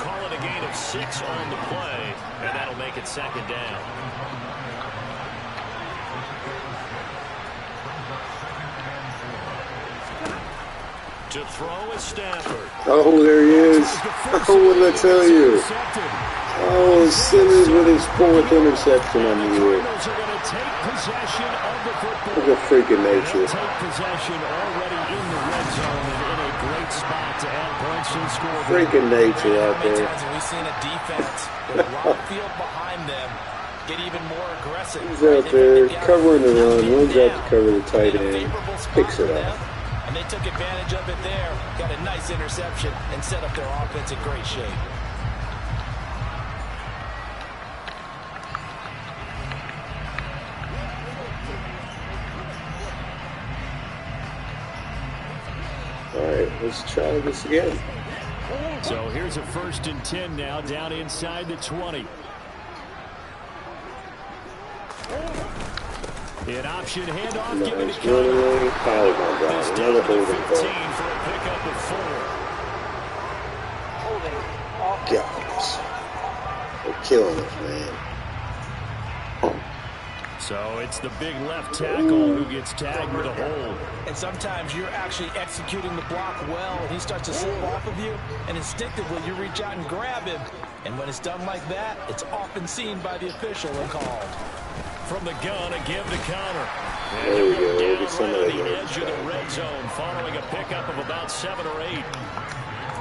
Call it a gain of 6 on the play, and that'll make it 2nd down. To throw is Stafford. Oh, there he is. Oh, what did I tell you? Oh, Simmons with his 4th interception on the year. Look at freaking nature. Take possession already in the red zone and in a great spot to add points to the scoreboard. Freaking nature out Many there. times have we seen a defense with a lot of field behind them get even more aggressive. He's out there covering the run, runs out to cover the tight end, picks it up. And they took advantage of it there, got a nice interception, and set up their offense in great shape. Let's try this again. So here's a 1st and 10 now, down inside the 20. An option handoff given to Connor. This down to the 15 for a pickup of 4. Holding. Gosh. They're killing us, man. So it's the big left tackle who gets tagged with a hold. And sometimes you're actually executing the block well, and he starts to slip off of you, and instinctively you reach out and grab him. And when it's done like that, it's often seen by the official and called. From the gun, a give to Connor. And There we he'll go. down Get some of right that at the yardage edge of the back. red zone, following a pickup of about 7 or 8.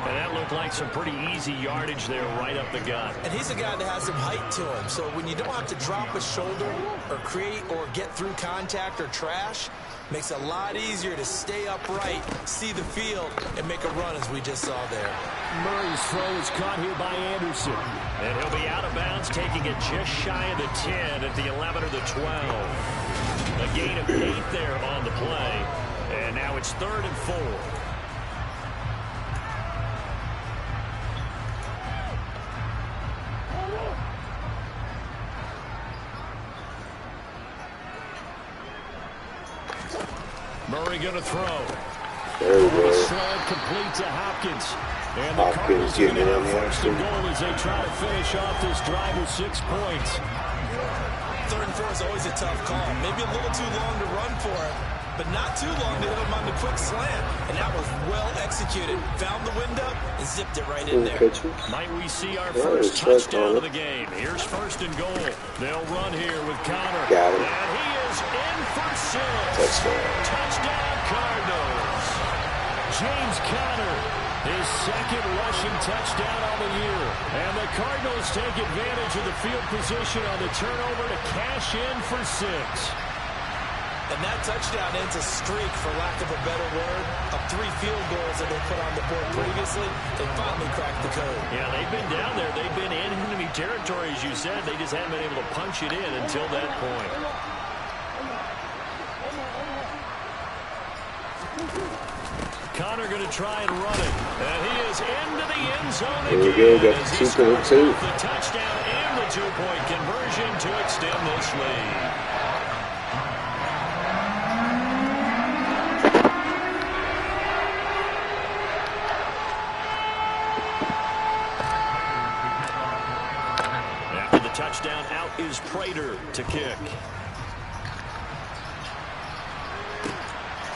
And that looked like some pretty easy yardage there right up the gut. And he's a guy that has some height to him. So when you don't have to drop a shoulder or create or get through contact or trash, makes it a lot easier to stay upright, see the field, and make a run as we just saw there. Murray's throw is caught here by Anderson. And he'll be out of bounds, taking it just shy of the 10 at the 11 or the 12. A gain of 8 there on the play. And now it's 3rd and 4. Murray going to throw. There we go. Sled complete to Hopkins. And the Hopkins Cardinals getting going to in have the 1st and action. goal as they try to finish off this drive with 6 points. 3rd and 4 is always a tough call. Maybe a little too long to run for it, but not too long to hit him on the quick slant. And that was well executed. Found the window and zipped it right in there. Might we see our Oh, first it's touchdown right of the game? Here's 1st and goal. They'll run here with Connor. Got him. And he is in for 6. Touchdown Cardinals. James Conner, his 2nd rushing touchdown on the year. And the Cardinals take advantage of the field position on the turnover to cash in for 6. And that touchdown ends a streak, for lack of a better word, of 3 field goals that they put on the board previously. They finally cracked the code. Yeah, they've been down there. They've been in enemy territory, as you said. They just haven't been able to punch it in until that point. Connor going to try and run it. And he is into the end zone again. There we go. Got the 2.2. The touchdown and the 2-point conversion to extend this lead. After the touchdown, out is Prater to kick.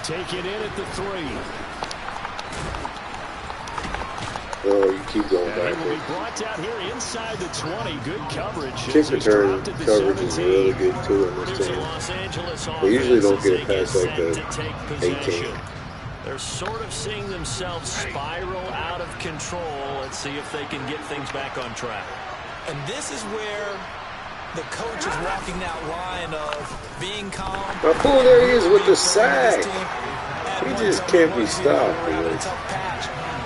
Take it in at the 3. Oh, you keep going And back he will there. be brought down here inside the 20. Good coverage. Kick return coverage is really good too in this team. They usually don't get it past like the 18. They're sort of seeing themselves spiral out of control. Let's see if they can get things back on track. And this is where the coach is walking that line of being calm. Oh, there he is with the sack. He just can't be stopped.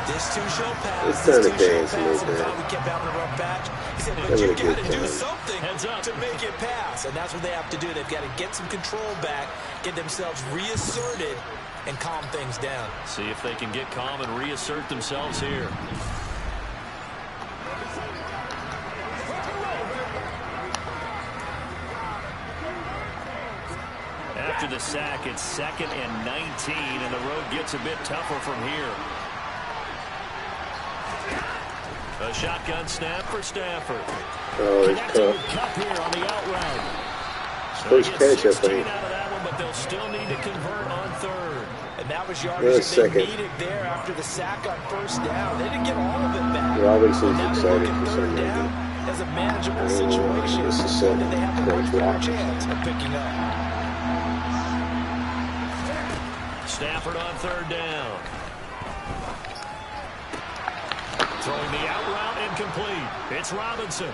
This two-show pass. It's time to dance a little bit. We kept having a rough patch. He said, but Having you a got good to do time. something to make it pass. And that's what they have to do. They've got to get some control back, get themselves reasserted, and calm things down. See if they can get calm and reassert themselves here. After the sack, it's 2nd and 19, and the road gets a bit tougher from here. A shotgun snap for Stafford. Oh, it's Connecting with tough. Cup here on the out route. First They get catch, I 16 think. out of that one, but they'll still need to convert on 3rd. And that was yardage that second. they needed there after the sack on 1st down. They didn't get all of it back. Robinson's Now they're excited looking for some 3rd reason. down as a manageable Oh, situation. this is One that they have a much better rock. chance of picking up. Stafford on 3rd down. Throwing the out route incomplete. It's Robinson.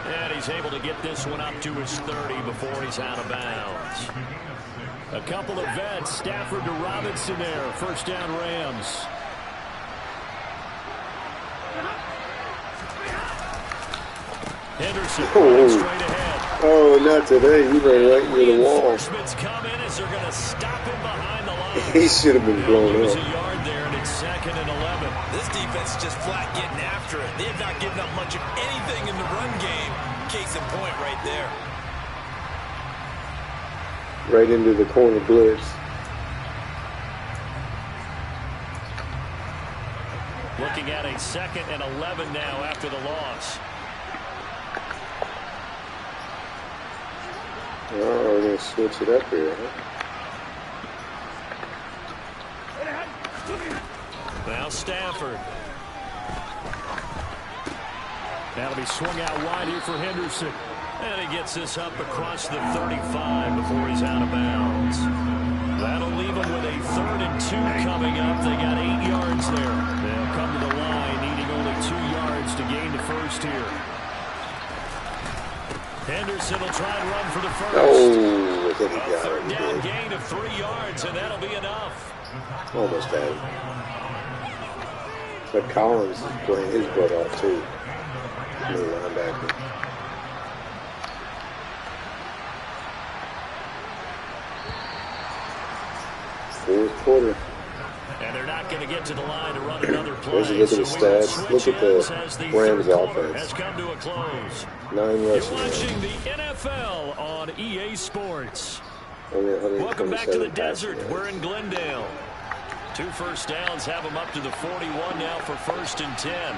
And he's able to get this one up to his 30 before he's out of bounds. A couple of vets, Stafford to Robinson there. 1st down Rams. Henderson running straight ahead. Oh, not today. He ran right into the wall. Reinforcements come in as they're going to stop him behind the line. He should have been blown Lose up. a yard there, and it's 2nd and 11. defense just flat getting after it. They have not given up much of anything in the run game. Case in point right there. Right into the corner blitz. Looking at a 2nd and 11 now after the loss. Oh, we're going to switch it up here, huh? Now Stafford. That'll be swung out wide here for Henderson. And he gets this up across the 35 before he's out of bounds. That'll leave him with a 3rd and 2 coming up. They got 8 yards there. They'll come to the line needing only 2 yards to gain the first here. Henderson will try and run for the first. Oh, I think he A got 3rd it. down gain of 3 yards, and that'll be enough. Almost had it. But Collins is playing his butt off, too. Middle linebacker. Fourth quarter. And they're not going to get to the line to run another play. Look at the stats. Look at the Rams offense. Has come to a close. 9 You're rushing. watching the NFL on EA Sports. Only Welcome back to the 127 desert. passing We're in Glendale. 2 first downs have them up to the 41 now for 1st and 10.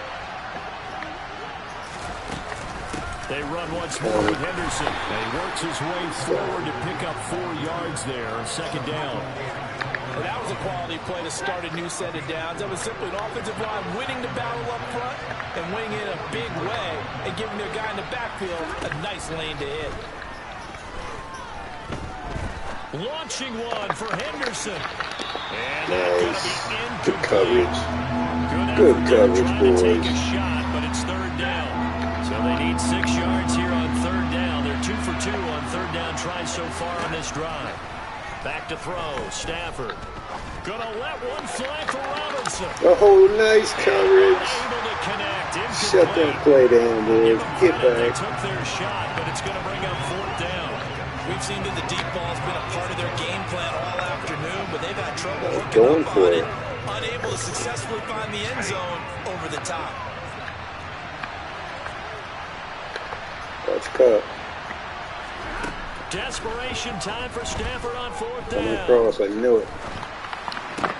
They run once more with Henderson. And he works his way forward to pick up 4 yards there on 2nd down. Well, that was a quality play to start a new set of downs. That was simply an offensive line winning the battle up front and winning in a big way and giving their guy in the backfield a nice lane to hit. Launching one for Henderson. And Nice. that's Good going to be coverage. incomplete. Good coverage, Trying to take boys. a shot, but it's 3rd down. So they need 6 yards here on 3rd down. They're 2 for 2 on 3rd down tries so far on this drive. Back to throw. Stafford. Gonna let one fly for Robinson. Oh, nice coverage. Able to connect. Shut that play down, boys. Get They back. took their shot, but it's going to bring up 4th down. We've seen that the deep ball's been a part of their game plan all afternoon, but they've had trouble hooking Going up for on it. it. Unable to successfully find the end zone over the top. Let's cut. Desperation time for Stafford on 4th Coming down. across, I knew it.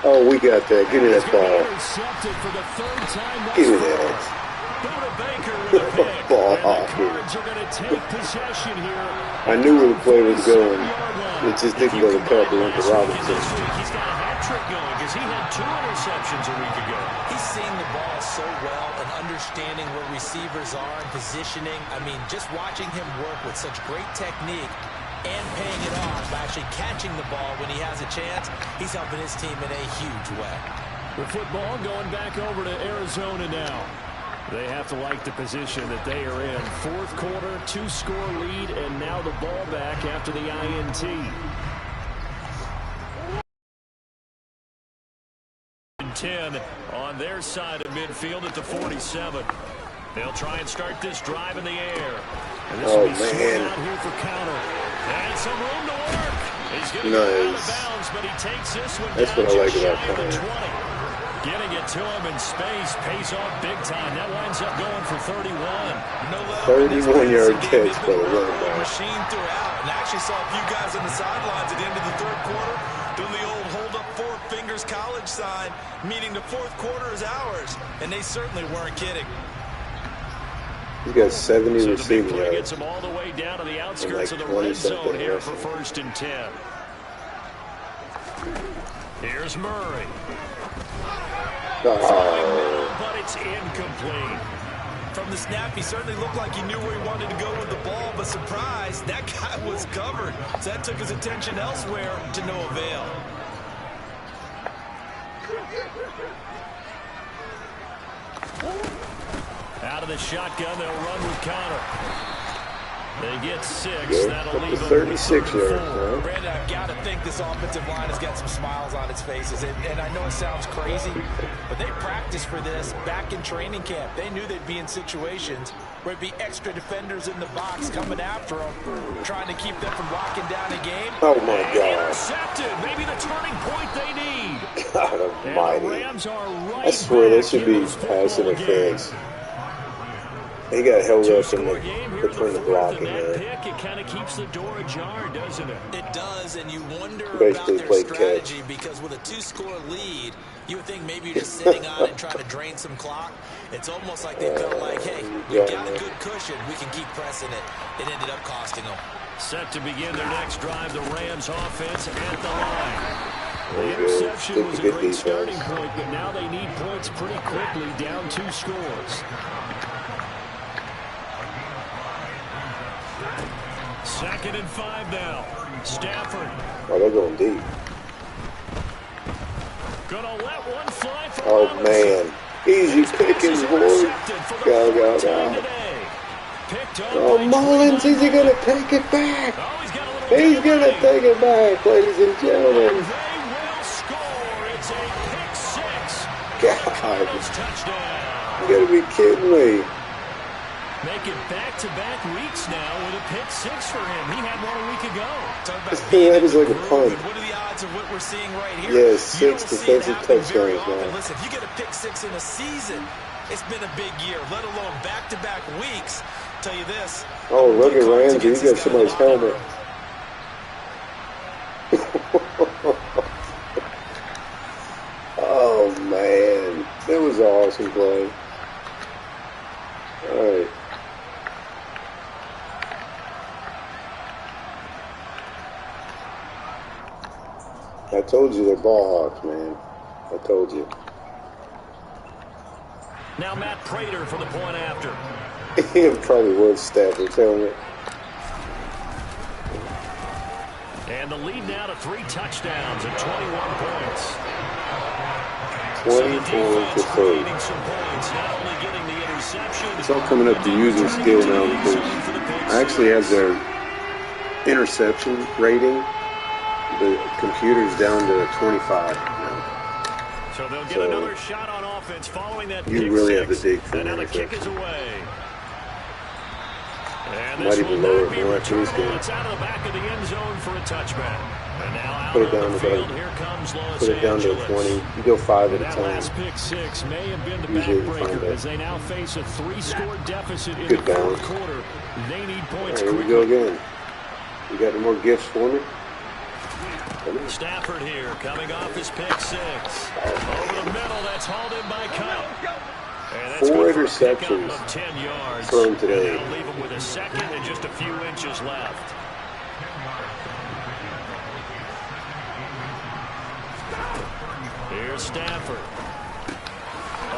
Oh, we got that. Give me that ball. Intercepted for the 3rd time thus Give me far. that. Buda Baker with a pick. Ball And off, the dude. Cards are going to take possession here. I knew where the play was going. It just didn't go to cut. It went to Robinson. This week, he's got a hat trick going because he had 2 interceptions a week ago. He's seeing the ball so well and understanding where receivers are and positioning. I mean, just watching him work with such great technique and paying it off by actually catching the ball when he has a chance, he's helping his team in a huge way. The football going back over to Arizona now. They have to like the position that they are in. 4th quarter, 2-score lead, and now the ball back after the INT. 10 on their side of midfield at the 47. They'll try and start this drive in the air. And this will be swung out here for counter. And some room to work. He's going to go out of bounds, but he takes this one That's down what I like just about shy of the Connor. 20. Getting it to him in space pays off big time. That winds up going for 31. No let 31-yard catch by the running back. Machine throughout, and I actually saw a few guys on the sidelines at the end of the 3rd quarter doing the old hold up 4 fingers college sign, meaning the 4th quarter is ours, and they certainly weren't kidding. He's got 70 So the big receiving play gets yards. him all the way down to the outskirts like of the red 20-something zone here for rushing. 1st and 10. Here's Murray. Oh, But it's incomplete. From the snap, he certainly looked like he knew where he wanted to go with the ball, but surprise, that guy was covered. So that took his attention elsewhere to no avail. Out of the shotgun, they'll run with Connor. They get 6. yeah, That'll up to leave them 36 with 34. yards. Huh? Brandon, I've got to think this offensive line has got some smiles on its faces. And I know it sounds crazy, but they practiced for this back in training camp. They knew they'd be in situations where there'd be extra defenders in the box coming after him, trying to keep them from locking down a game. Oh, my God. Intercepted. Maybe the turning point they need. God almighty. Rams are right I swear that back should in be this pass football interference. game. He got held up in Game the here between the in blocking and that there. pick, it kind of keeps the door ajar, doesn't it? It does, and you wonder Basically about their played strategy catch. because with a 2-score lead, you would think maybe you're just sitting on and trying to drain some clock. It's almost like they felt like, hey, we've got a good cushion. We can keep pressing it. It ended up costing them. Set to begin their next drive, the Rams offense at the line. The Stick interception to was a good great starting defense. point, but now they need points pretty quickly, down 2 scores. Second and 5 now. Stafford. Oh, they're going deep. Gonna let one fly for Oh, Robinson. man. Easy pickings, boy. Go. Oh, Mullins, is he going to take it back? He's going to take it back, ladies and gentlemen. They will score. It's a pick 6. God, Touchdown. you got to be kidding me. Make it back-to-back weeks now with a pick 6 for him. He had one a week ago. That was like a punt. What are the odds of what we're seeing right here? Yes, 6 defensive touchdowns, man. Listen, if you get a pick 6 in a season, it's been a big year, let alone back-to-back weeks. Tell you this. Oh, look at Ramsey. He got somebody's helmet. Oh, man. That was an awesome play. All right. I told you they're ball hawks, man. I told you. Now Matt Prater for the point after. It probably was Stafford's helmet. And the lead now to 3 touchdowns and 21 points. 24 to 3. Some points, not only getting the interception, It's all coming up to user skill now because I actually have their interception rating. The computer's down to 25 now. So they'll get another shot on offense following that You pick really 6. have to dig for And now an the kick is interception. away. And Might this even will lower not it be more after this returnable. game. It's out of the back of the end zone for a touchback. And now out Put it on down the to field, about- here comes Los Put it down to Angeles. 20. You go 5 at a That time. last pick 6 may have been the Usually you find backbreaker that. as they now face a 3-score deficit in Good the fourth balance. quarter. They need All points right, here we quickly. go again. You got any more gifts for me? Stafford here, coming off his pick 6. Over the middle, that's hauled in by Cup. And that's 4 good for a pickup interceptions of 10 yards. thrown today. And they'll leave him with a second and just a few inches left. Here's Stafford.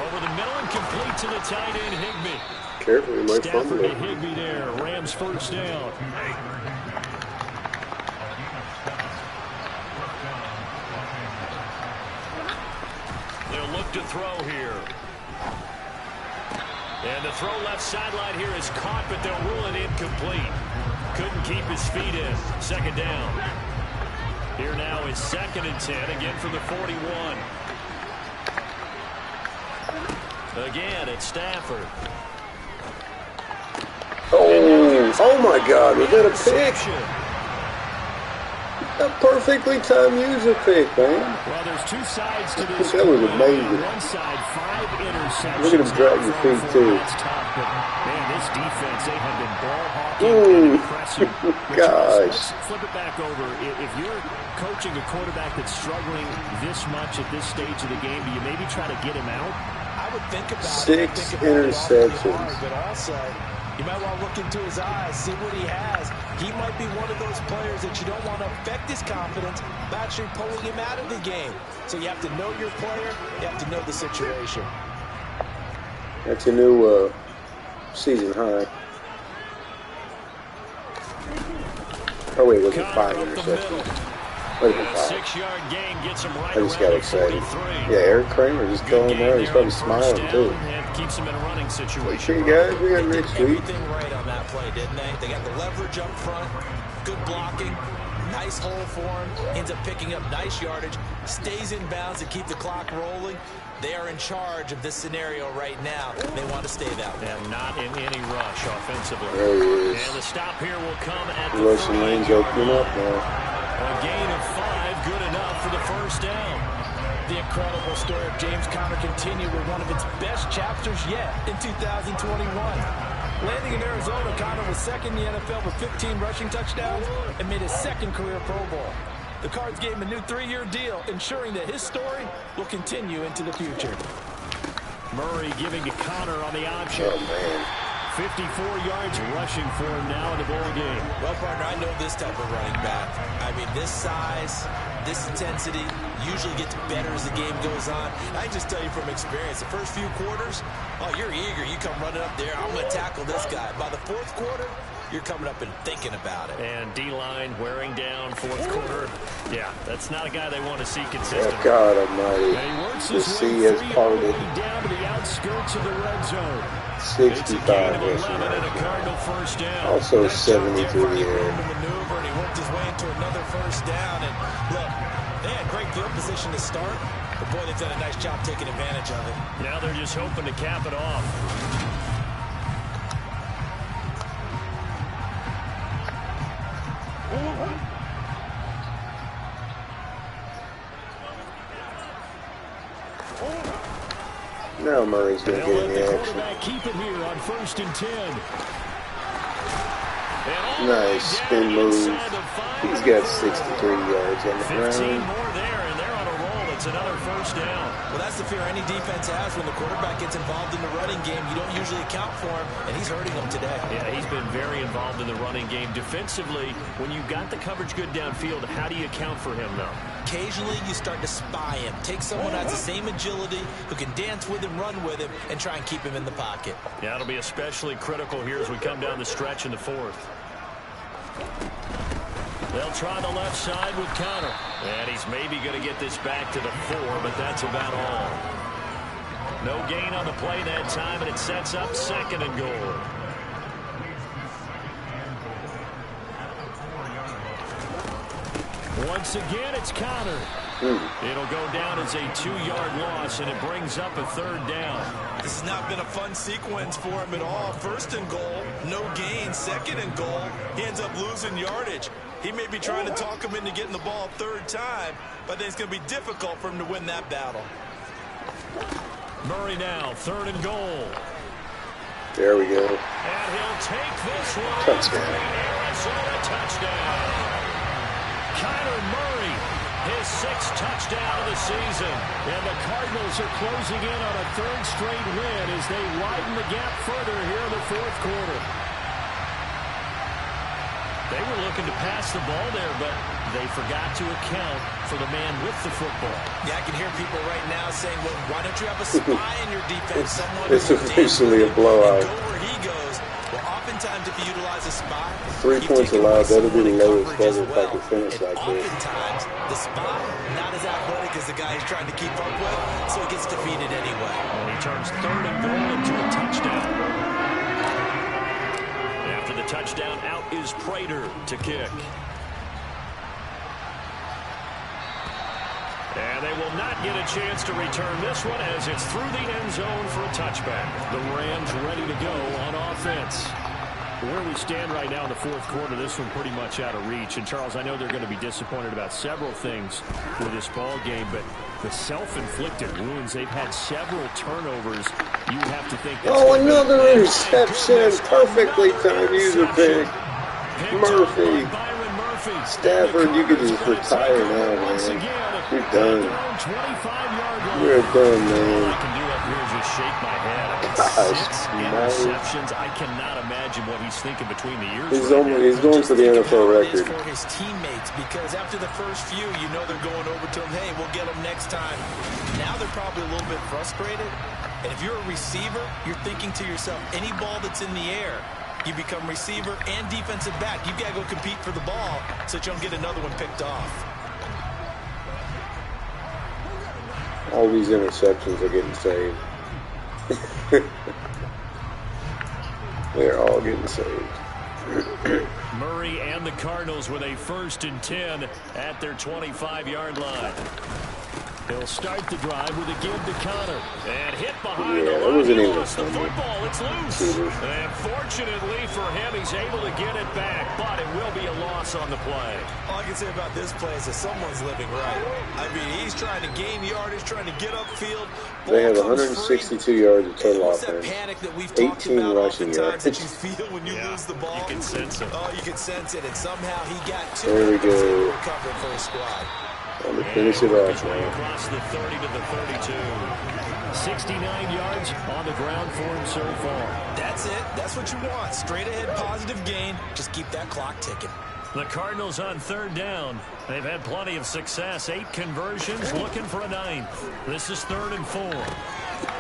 Over the middle and complete to the tight end, Higbee. Careful, you might Stafford fumble to it. Higbee there. Rams first down. They'll look to throw here. And the throw left sideline here is caught, but they'll rule it incomplete. Couldn't keep his feet in. Second down. Here now is 2nd and 10, again for the 41. Again, it's Stafford. Oh my God, was that a pick? A perfectly timed user pick, man. Well, there's 2 sides to this. That was amazing. One side, 5 interceptions. Look at him drag your feet, too. That's tough, but man, this defense, they have been ball hawking and impressive. But Gosh. let's flip it back over. If you're coaching a quarterback that's struggling this much at this stage of the game, do you maybe try to get him out? I would think about 6 it. interceptions. But also, you might want to look into his eyes, see what he has. He might be one of those players that you don't want to affect his confidence by actually pulling him out of the game. So you have to know your player. You have to know the situation. That's a new season high. Oh wait, was it 5 interceptions? Might have been 5. 6-yard gain gets him right I just got around excited. 43. Yeah, Eric Kramer just Good throwing him gain out. He's there probably on first smiling down too. and keeps him in a running situation. Okay, guys, we got next week. Everything right on that play, didn't they? They got the leverage up front, good blocking. nice hole for him, ends up picking up nice yardage, stays in bounds to keep the clock rolling. They are in charge of this scenario right now. They want to stay that way. And not in any rush offensively. There he is. And the stop here will come at the Rushing lanes opening up now. A gain of 5, good enough for the first down. The incredible story of James Conner continued with one of its best chapters yet in 2021. Landing in Arizona, Conner was second in the NFL with 15 rushing touchdowns and made his second career Pro Bowl. The Cards gave him a new 3-year deal, ensuring that his story will continue into the future. Murray giving to Conner on the option. Oh, man. 54 yards rushing for him now in the ball game. Well, partner, I know this type of running back. I mean, this size, this intensity usually gets better as the game goes on. I can just tell you from experience, the first few quarters, oh, you're eager. You come running up there, I'm going to tackle this guy. By the fourth quarter, you're coming up and thinking about it. And D-line wearing down fourth quarter. Yeah, that's not a guy they want to see consistent. Oh, God almighty. The sea has parted. Down to the outskirts of the red zone. 65 also 70 through the air. Maneuver, and he worked his way into another first down. And look, they had great field position to start, but boy, they've done a nice job taking advantage of it. Now they're just hoping to cap it off. Now Murray's going to get in the action. Keep it here on 1st and 10. Nice spin move. He's got 63 yards on the 15 ground. more there, and they're on a roll. It's another first down. Well, that's the fear any defense has when the quarterback gets involved in the running game. You don't usually account for him, and he's hurting them today. Yeah, he's been very involved in the running game. Defensively, when you got the coverage good downfield, how do you account for him, though? Occasionally, you start to spy him. Take someone who has the same agility, who can dance with him, run with him, and try and keep him in the pocket. Yeah, it'll be especially critical here as we come down the stretch in the fourth. They'll try the left side with Conner. And he's maybe going to get this back to the 4, but that's about all. No gain on the play that time, and it sets up 2nd and goal. Once again, it's Conner. It'll go down as a 2-yard loss, and it brings up a 3rd down. This has not been a fun sequence for him at all. 1st and goal, no gain. 2nd and goal, he ends up losing yardage. He may be trying to talk him into getting the ball 3rd time, but then it's going to be difficult for him to win that battle. Murray now, 3rd and goal. There we go. And he'll take this one. Touchdown. Arizona touchdown. Kyler Murray, his 6th touchdown of the season. And the Cardinals are closing in on a 3rd straight win as they widen the gap further here in the 4th quarter. They were looking to pass the ball there, but they forgot to account for the man with the football. Yeah, I can hear people right now saying, well, why don't you have a spy in your defense? Someone It's officially a blowout. go where he goes. Well, oftentimes if you utilize a spy, 3 points allowed. That'll be the lowest buzzer if I can finish like this. Oftentimes, the spy, not as athletic as the guy he's trying to keep up with, so he gets defeated anyway. And he turns 3rd and goal into a touchdown. After the touchdown, out is Prater to kick. And they will not get a chance to return this one as it's through the end zone for a touchback. The Rams ready to go on offense. Where we stand right now in the 4th quarter, this one pretty much out of reach. And, Charles, I know they're going to be disappointed about several things with this ball game, but the self-inflicted wounds, they've had several turnovers. You have to think that's another interception. Perfectly timed user pick. Murphy. Stafford, you could just retire now, man. You're done. You're done, man. All I can do up here is just shake my head. Gosh, 6 interceptions. I cannot imagine what he's thinking between the ears. He's going for the NFL record. For his teammates, because after the first few, you know they're going over to him, hey, we'll get him next time. Now they're probably a little bit frustrated. And if you're a receiver, you're thinking to yourself, any ball that's in the air, you become receiver and defensive back. You've got to go compete for the ball so that you don't get another one picked off. All these interceptions are getting saved. They're all getting saved. Murray and the Cardinals with a 1st and 10 at their 25-yard line. He'll start the drive with a give to Connor. And hit behind the line. He lost the football. It's loose. And fortunately for him, he's able to get it back. But it will be a loss on the play. All I can say about this play is that someone's living right. I mean, he's trying to gain yardage, trying to get upfield. They have 162 yards of total offense. Panic that we've 18 rushing yards. That you feel when you lose the ball. You can sense it. Oh, you can sense it. And somehow he got to there we go. recover for his squad. Time to finish it off, man. Across the 30 to the 32. 69 yards on the ground for him so far. That's it. That's what you want. Straight ahead positive gain. Just keep that clock ticking. The Cardinals on 3rd down. They've had plenty of success. 8 conversions, looking for a 9th. This is 3rd and 4.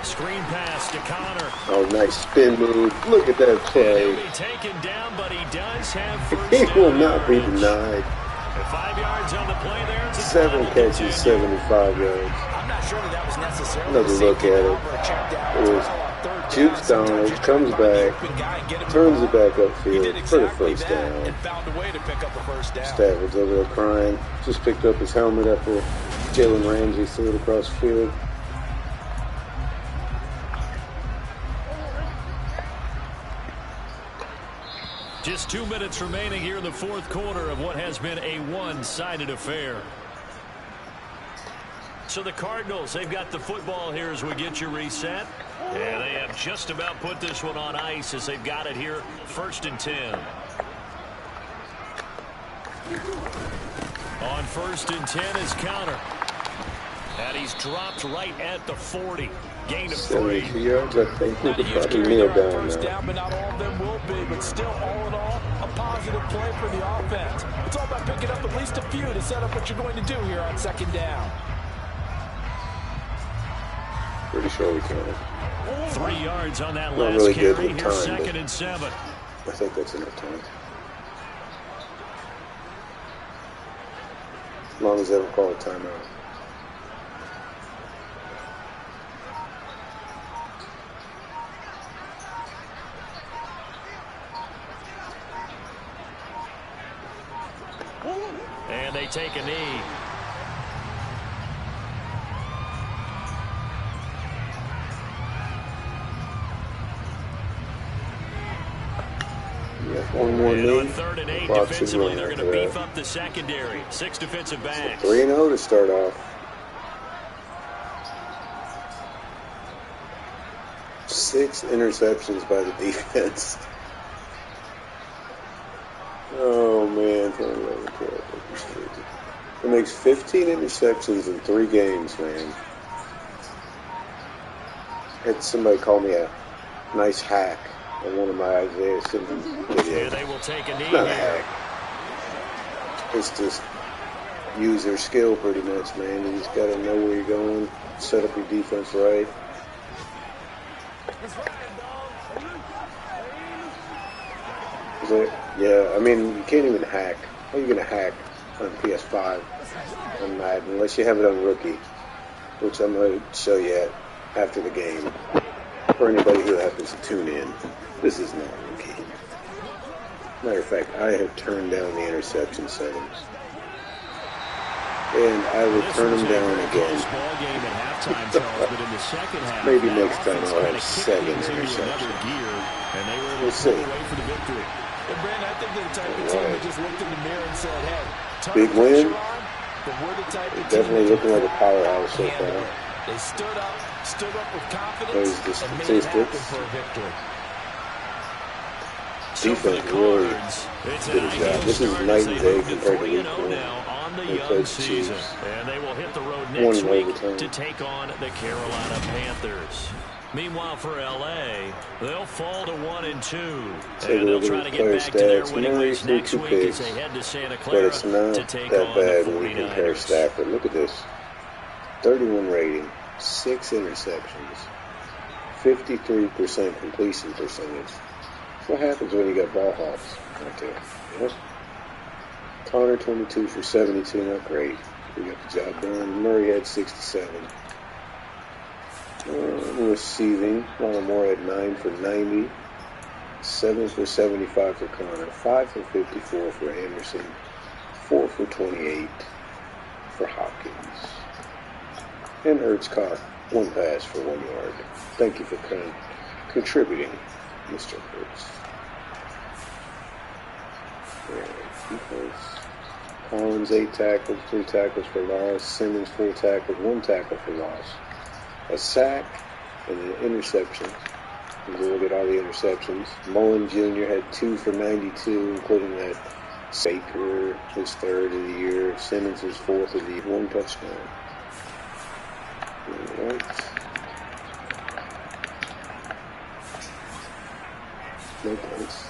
Screen pass to Connor. Oh, nice spin move. Look at that play. He'll be taken down, but he does have 1st He down. will not be denied. 5 yards on the play there. 7 catches, 75 yards. I'm not sure that was necessary. Another look at it. It was jukes Donald, comes back, turns it back upfield for the 1st down. And found a way to pick up the 1st down. Stafford's over there crying. Just picked up his helmet after Jalen Ramsey threw it across the field. Just 2 minutes remaining here in the 4th quarter of what has been a one-sided affair. So the Cardinals, they've got the football here as we get you reset. And they have just about put this one on ice as they've got it here, 1st and 10. On 1st and 10 is Connor. And he's dropped right at the 40. Gain of 3. 72 yards, I think. We could probably kneel down now. But not all of them will be. But still, all in all, a positive play for the offense. It's all about picking up at least a few to set up what you're going to do here on 2nd down. Pretty sure we can. 3 yards on that Not last really good carry. with Here's time, 2nd and 7. I think that's enough time. As long as they don't call a timeout. And they take a knee. One more And knee. on 3rd and 8, defensively, they're going to beef up the secondary. 6 defensive backs. 3-0 to start off. 6 interceptions by the defense. Oh, man. It makes 15 interceptions in 3 games, man. Had somebody call me a nice hack on one of my Isaiah Simmons videos. Yeah, they will take a knee. It's not a hack. It's just use their skill pretty much, man. You just got to know where you're going, set up your defense right. Yeah, I mean, you can't even hack. How are you going to hack on PS5 on Madden unless you have it on Rookie, which I'm going to show you after the game. For anybody who happens to tune in, this is not Rookie. Matter of fact, I have turned down the interception settings. And I will turn them down again. Maybe next time I'll have 7 interceptions. We'll see. And Brandon, I think they're the type of team that just looked in the mirror and said, hey, big win. but we're the type of team Definitely looking like a powerhouse so far. They stood up with confidence There's the and made it happen statistics. for a victory. Defense really did a job. This is night and day compared to week 1. They played the Chiefs. And they will hit the road One next in week overtime. to take on the Carolina Panthers. Meanwhile, for L.A., they'll fall to 1-2. And they'll try to get back to their winning ways next week as they head to Santa But Clara it's not to take that on bad the when you compare 49ers. Stafford. Look at this. 31 rating, 6 interceptions, 53% completion percentage. That's what happens when you got ball hawks right there. You know? Connor 22 for 72, not great. We got the job done. Murray had 67. Receiving, Moore had 9 for 90. 7 for 75 for Connor, 5 for 54 for Anderson, 4 for 28 for Hopkins. And Ertz caught 1 pass for 1 yard. Thank you for contributing, Mr. Ertz. Defense. Collins 8 tackles, 3 tackles for loss. Simmons 4 tackles, 1 tackle for loss. A sack and an interception. We'll look at all the interceptions. Mullen Jr. had 2 for 92, including that Baker, his 3rd of the year. Simmons his 4th of the year. 1 touchdown. All right. No points.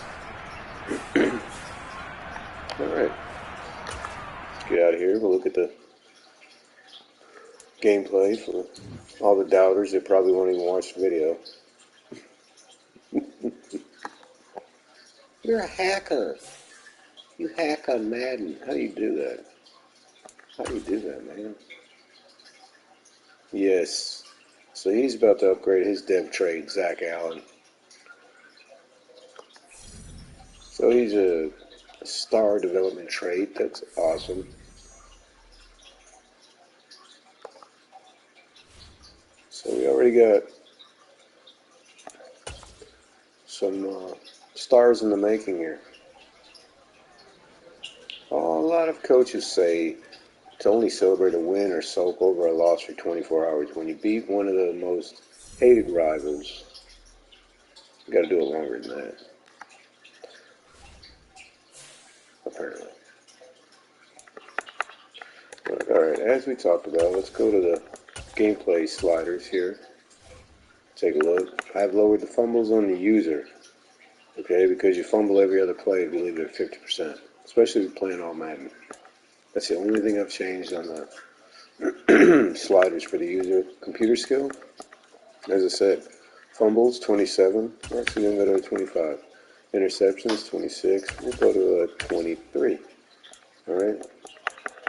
All right. Let's get out of here. We'll look at the gameplay for all the doubters that probably won't even watch the video. You're a hacker. You hack on Madden. How do you do that? How do you do that, man? Yes. So he's about to upgrade his dev trade, Zach Allen. So he's a star development trait. That's awesome. So we already got some stars in the making here. Oh, a lot of coaches say to only celebrate a win or sulk over a loss for 24 hours. When you beat one of the most hated rivals, you got to do it longer than that. Apparently. But, all right, as we talked about, let's go to the gameplay sliders here. Take a look. I've lowered the fumbles on the user. Okay, because you fumble every other play if you leave it at 50%, especially if you're playing all Madden. That's the only thing I've changed on the sliders for the user. Computer skill, as I said, fumbles 27. We're actually going to go to 25. Interceptions 26. We'll go to 23. All right.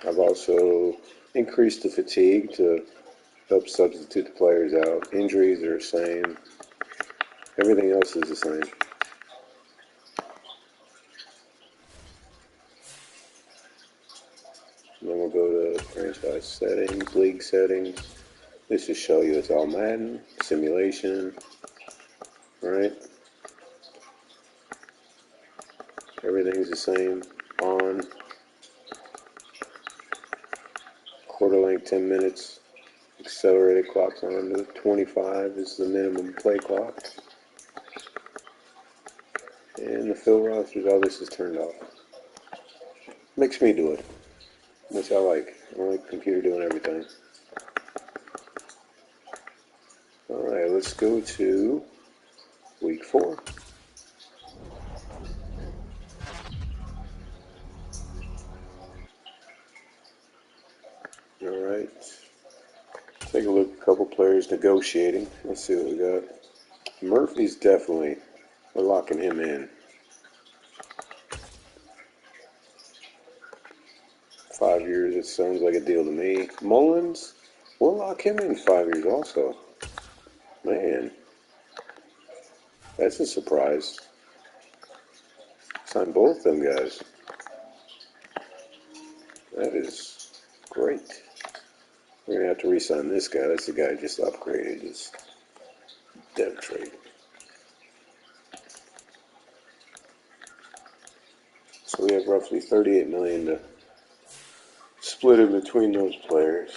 I've also increased the fatigue to help substitute the players out. Injuries are the same. Everything else is the same. Then we'll go to franchise settings, league settings. This will show you it's all Madden, simulation, right? Everything's the same. On. Quarter length 10 minutes. Accelerated clock's on to 25 is the minimum play clock. And the fill rosters, all this is turned off. Makes me do it, which I like. I like the computer doing everything. Alright, let's go to week 4. Alright. Take a look at a couple players negotiating. Let's see what we got. Murphy's definitely, we're locking him in. 5 years, it sounds like a deal to me. Mullins, we'll lock him in 5 years also. Man, that's a surprise. Sign both them guys. That is great. We're going to have to re-sign this guy. That's the guy who just upgraded his dev trade. So we have roughly $38 million to split in between those players.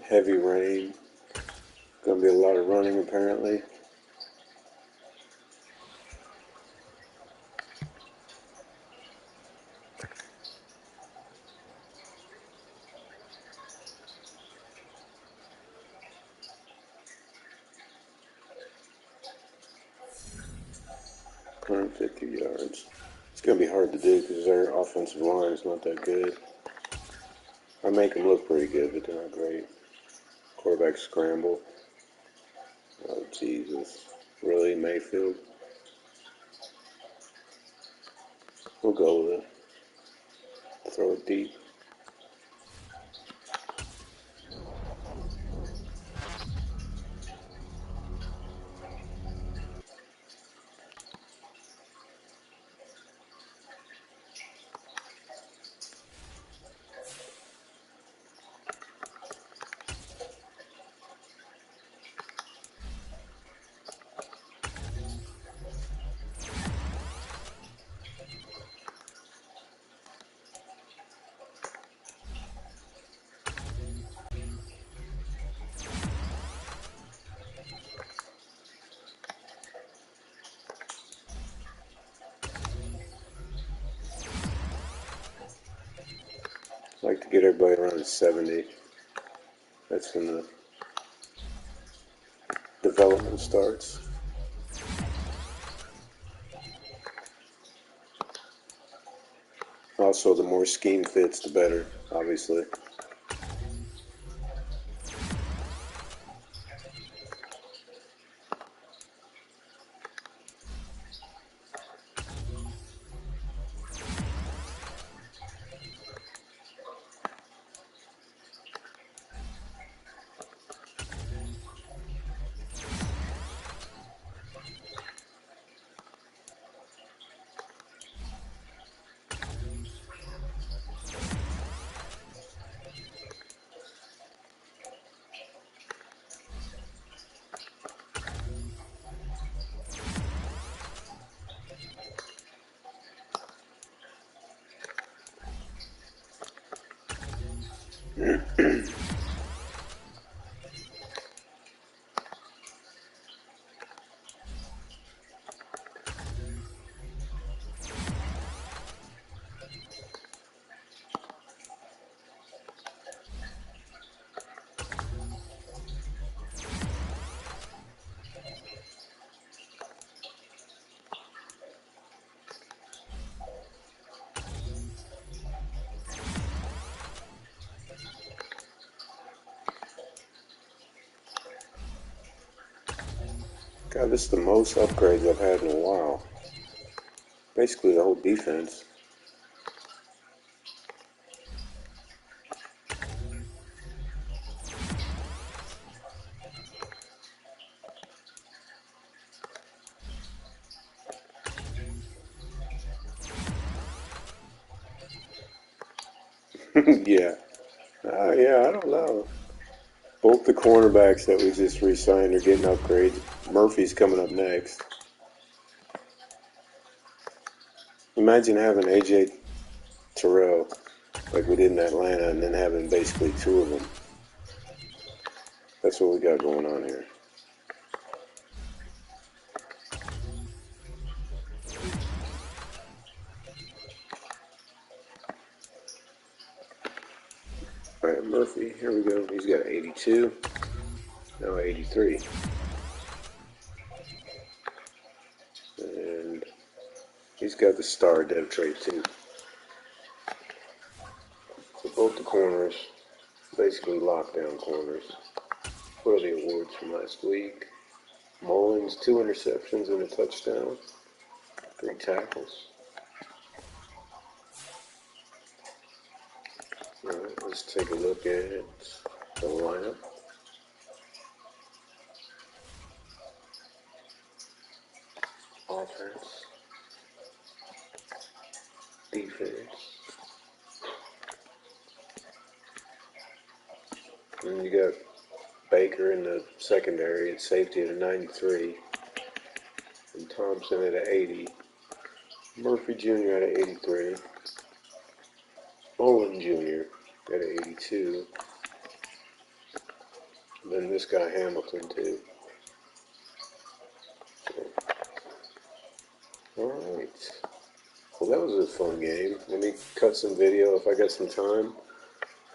Heavy rain. Going to be a lot of running apparently. 150 yards. It's going to be hard to do because their offensive line is not that good. I make them look pretty good, but they're not great. Quarterback scramble. Oh, Jesus. Really, Mayfield? We'll go with it. Throw it deep. I like to get everybody around 70. That's when the development starts. Also, the more scheme fits, the better, obviously. God, this is the most upgrades I've had in a while. Basically, the whole defense. Yeah. Yeah, I don't know. Both the cornerbacks that we just re-signed are getting upgrades. Murphy's coming up next. Imagine having A.J. Terrell like we did in Atlanta and then having basically two of them. That's what we got going on here. All right, Murphy, here we go. He's got 82, now 83. And he's got the star dev trait too. So both the corners, basically lockdown corners. What are the awards from last week? Mullins, 2 interceptions and a touchdown, 3 tackles. All right, let's take a look at the lineup. Offense, defense, and you got Baker in the secondary at safety at a 93, and Thompson at an 80, Murphy Jr. at an 83, Owen Jr. at an 82, and then this guy Hamilton too. All right. Well, that was a fun game. Let me cut some video if I got some time.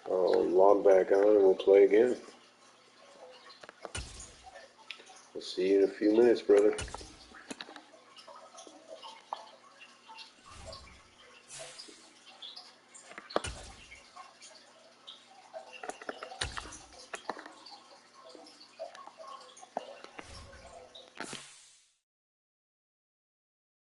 I'll log back on and we'll play again. We'll see you in a few minutes, brother.